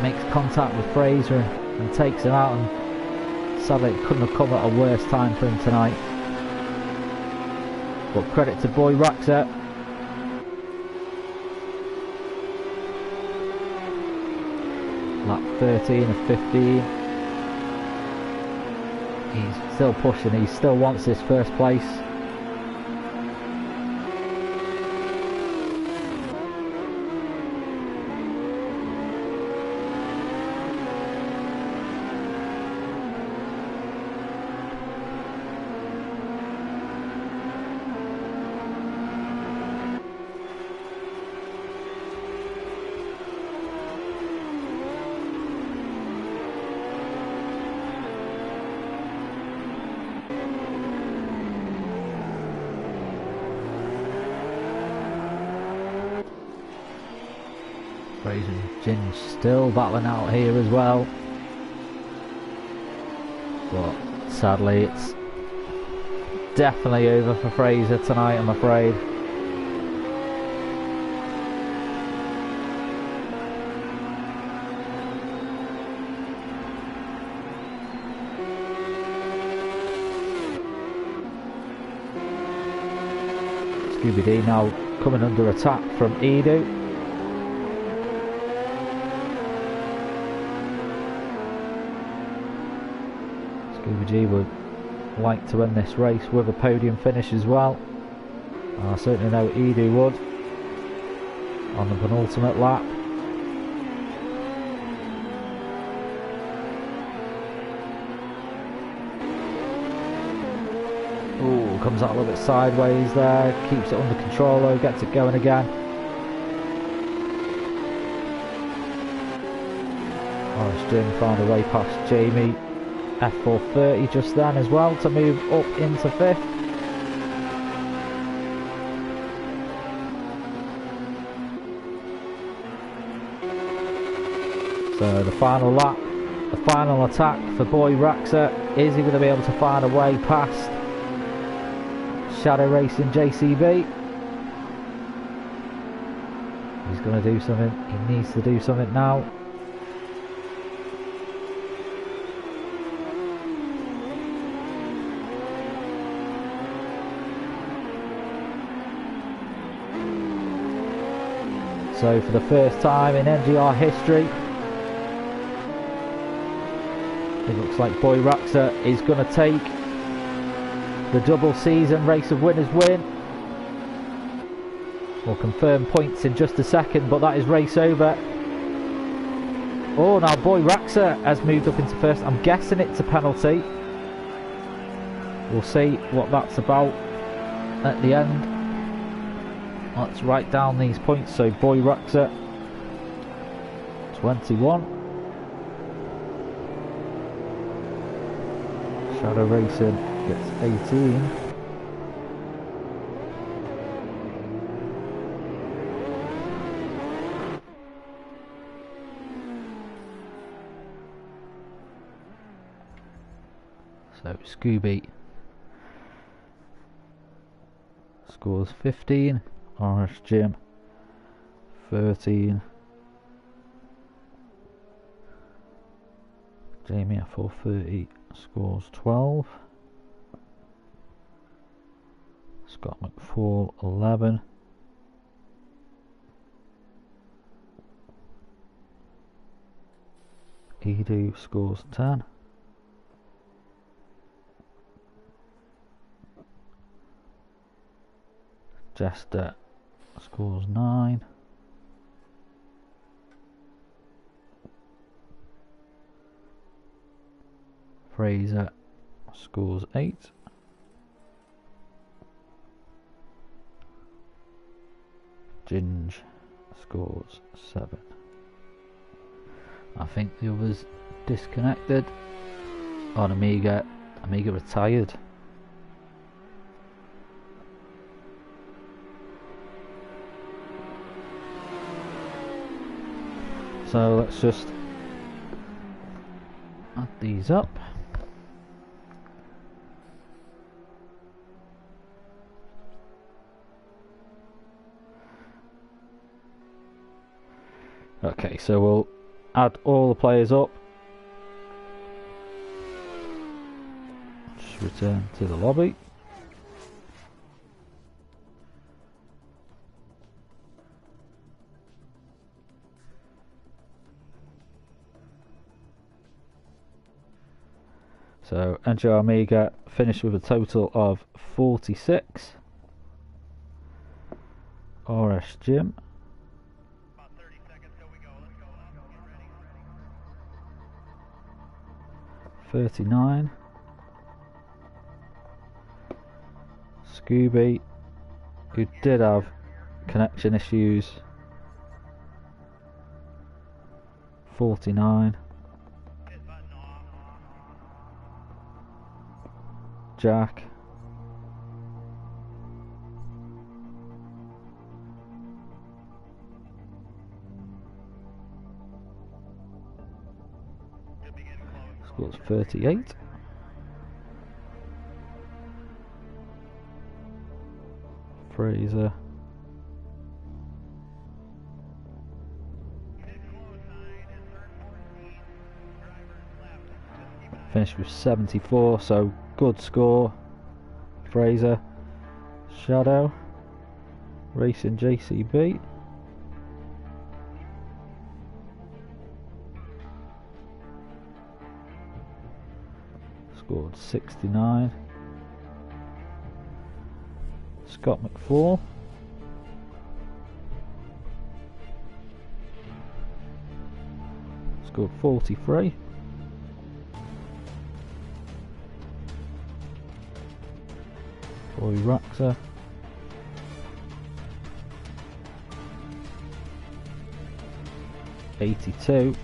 makes contact with Fraser and takes him out, and sadly it couldn't have come at a worse time for him tonight. But credit to Boy Raxer. Lap 13 of 15. He's still pushing, he still wants this first place. Fraser and Ginge still battling out here as well, but sadly it's definitely over for Fraser tonight, I'm afraid. Scooby-D now coming under attack from Edu. Scooby-G would like to end this race with a podium finish as well. I certainly know Edu would on the penultimate lap. Ooh, comes out a little bit sideways there, keeps it under control though, gets it going again. Orange Jim found a way past Jamie. F430 just then as well to move up into 5th. So the final lap, the final attack for Boy Raxer. Is he going to be able to find a way past Shadow Racing JCB? He's going to do something, he needs to do something now. So for the first time in NGR history, it looks like Boy Raxer is going to take the double season Race of Winners win. We'll confirm points in just a second, but that is race over. Oh, now Boy Raxer has moved up into first. I'm guessing it's a penalty. We'll see what that's about at the end. Let's write down these points. So Boy Raxer 21, Shadow Racing gets 18, so Scooby scores 15. Orange Jim 13, Jamie at 430 scores 12, Scott McFall 11, Edu scores 10, Jester scores 9, Fraser scores 8, Ginge Scores 7. I think the others disconnected. On Amiga retired. So let's just add these up. Okay, so we'll add all the players up. Just return to the lobby. So NGR Amiga finished with a total of 46. RS Jim. 39. Scooby, who did have connection issues, 49. Jack, scores 38. Fraser, finished with 74, so good score. Fraser, Shadow, Racing JCB, scored 69. Scott McFall, scored 43. Boy Raxa, '82.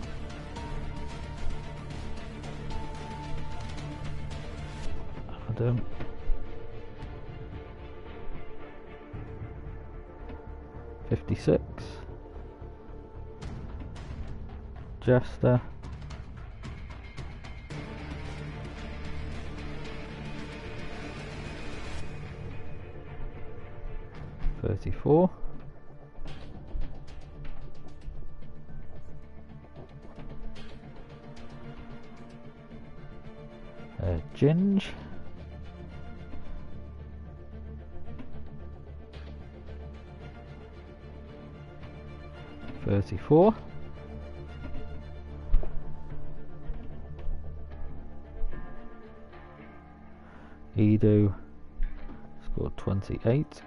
Adam, 56. Jester, 34. Ginge, 34. Edu scored 28.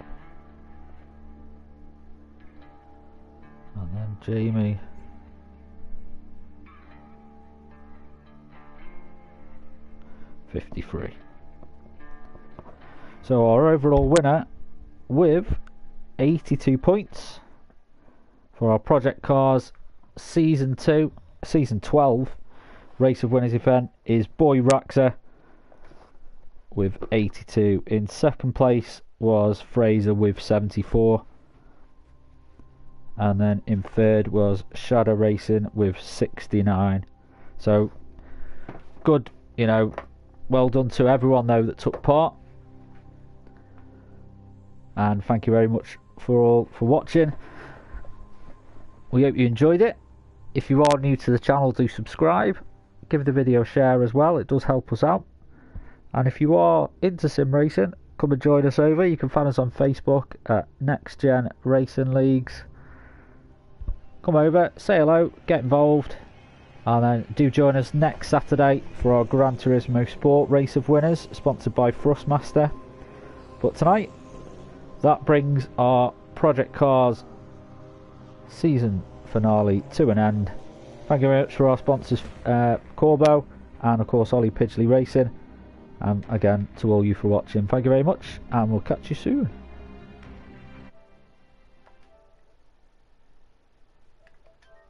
And then Jamie, '53. So our overall winner with 82 points for our Project Cars Season 12 Race of Winners event is Boy Raxa with 82. In second place was Fraser with 74. And then in third was Shadow Racing with 69. So good, you know, well done to everyone though that took part. And thank you very much for watching. We hope you enjoyed it. If you are new to the channel, do subscribe. Give the video a share as well, it does help us out. And if you are into sim racing, come and join us over. You can find us on Facebook at NXTGEN Racing Leagues. Come over, say hello, get involved, and then do join us next Saturday for our Gran Turismo Sport Race of Winners, sponsored by Thrustmaster. But tonight, that brings our Project Cars season finale to an end. Thank you very much for our sponsors, Corbo, and of course Ollie Pidgley Racing. And again, to all you for watching, thank you very much, and we'll catch you soon.